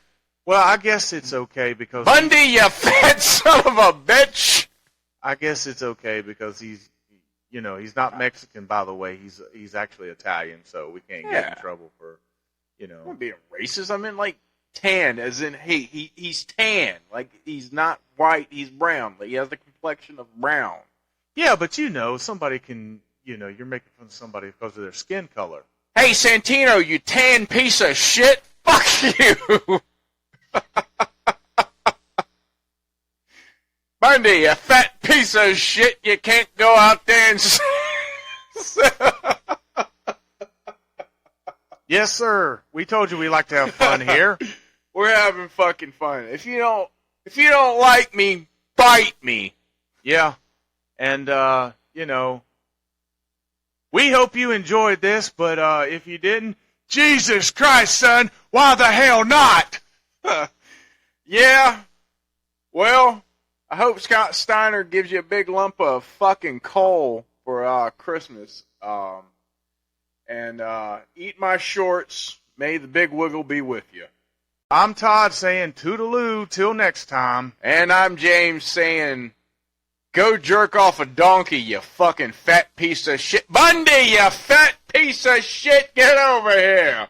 Well, I guess it's okay because Bundy, you fat son of a bitch. I guess it's okay because he's not Mexican, by the way. He's actually Italian, so we can't get Yeah. in trouble for, I'm not being racist. I mean, like, tan, as in, hey, he's tan. Like, he's not white, he's brown. Like, he has the complexion of brown. Yeah, but somebody can, you're making fun of somebody because of their skin color. Hey, Santino, you tan piece of shit. Fuck you. Bundy, you fat piece of shit. You can't go out there and... Yes, sir. We told you we like to have fun here. We're having fucking fun. If you don't like me, bite me. Yeah. And, we hope you enjoyed this, but if you didn't, Jesus Christ, son, why the hell not? Yeah. Well, I hope Scott Steiner gives you a big lump of fucking coal for Christmas. And eat my shorts. May the big wiggle be with you. I'm Todd saying toodaloo till next time. And I'm James saying, go jerk off a donkey, you fucking fat piece of shit. Bundy, you fat piece of shit, get over here.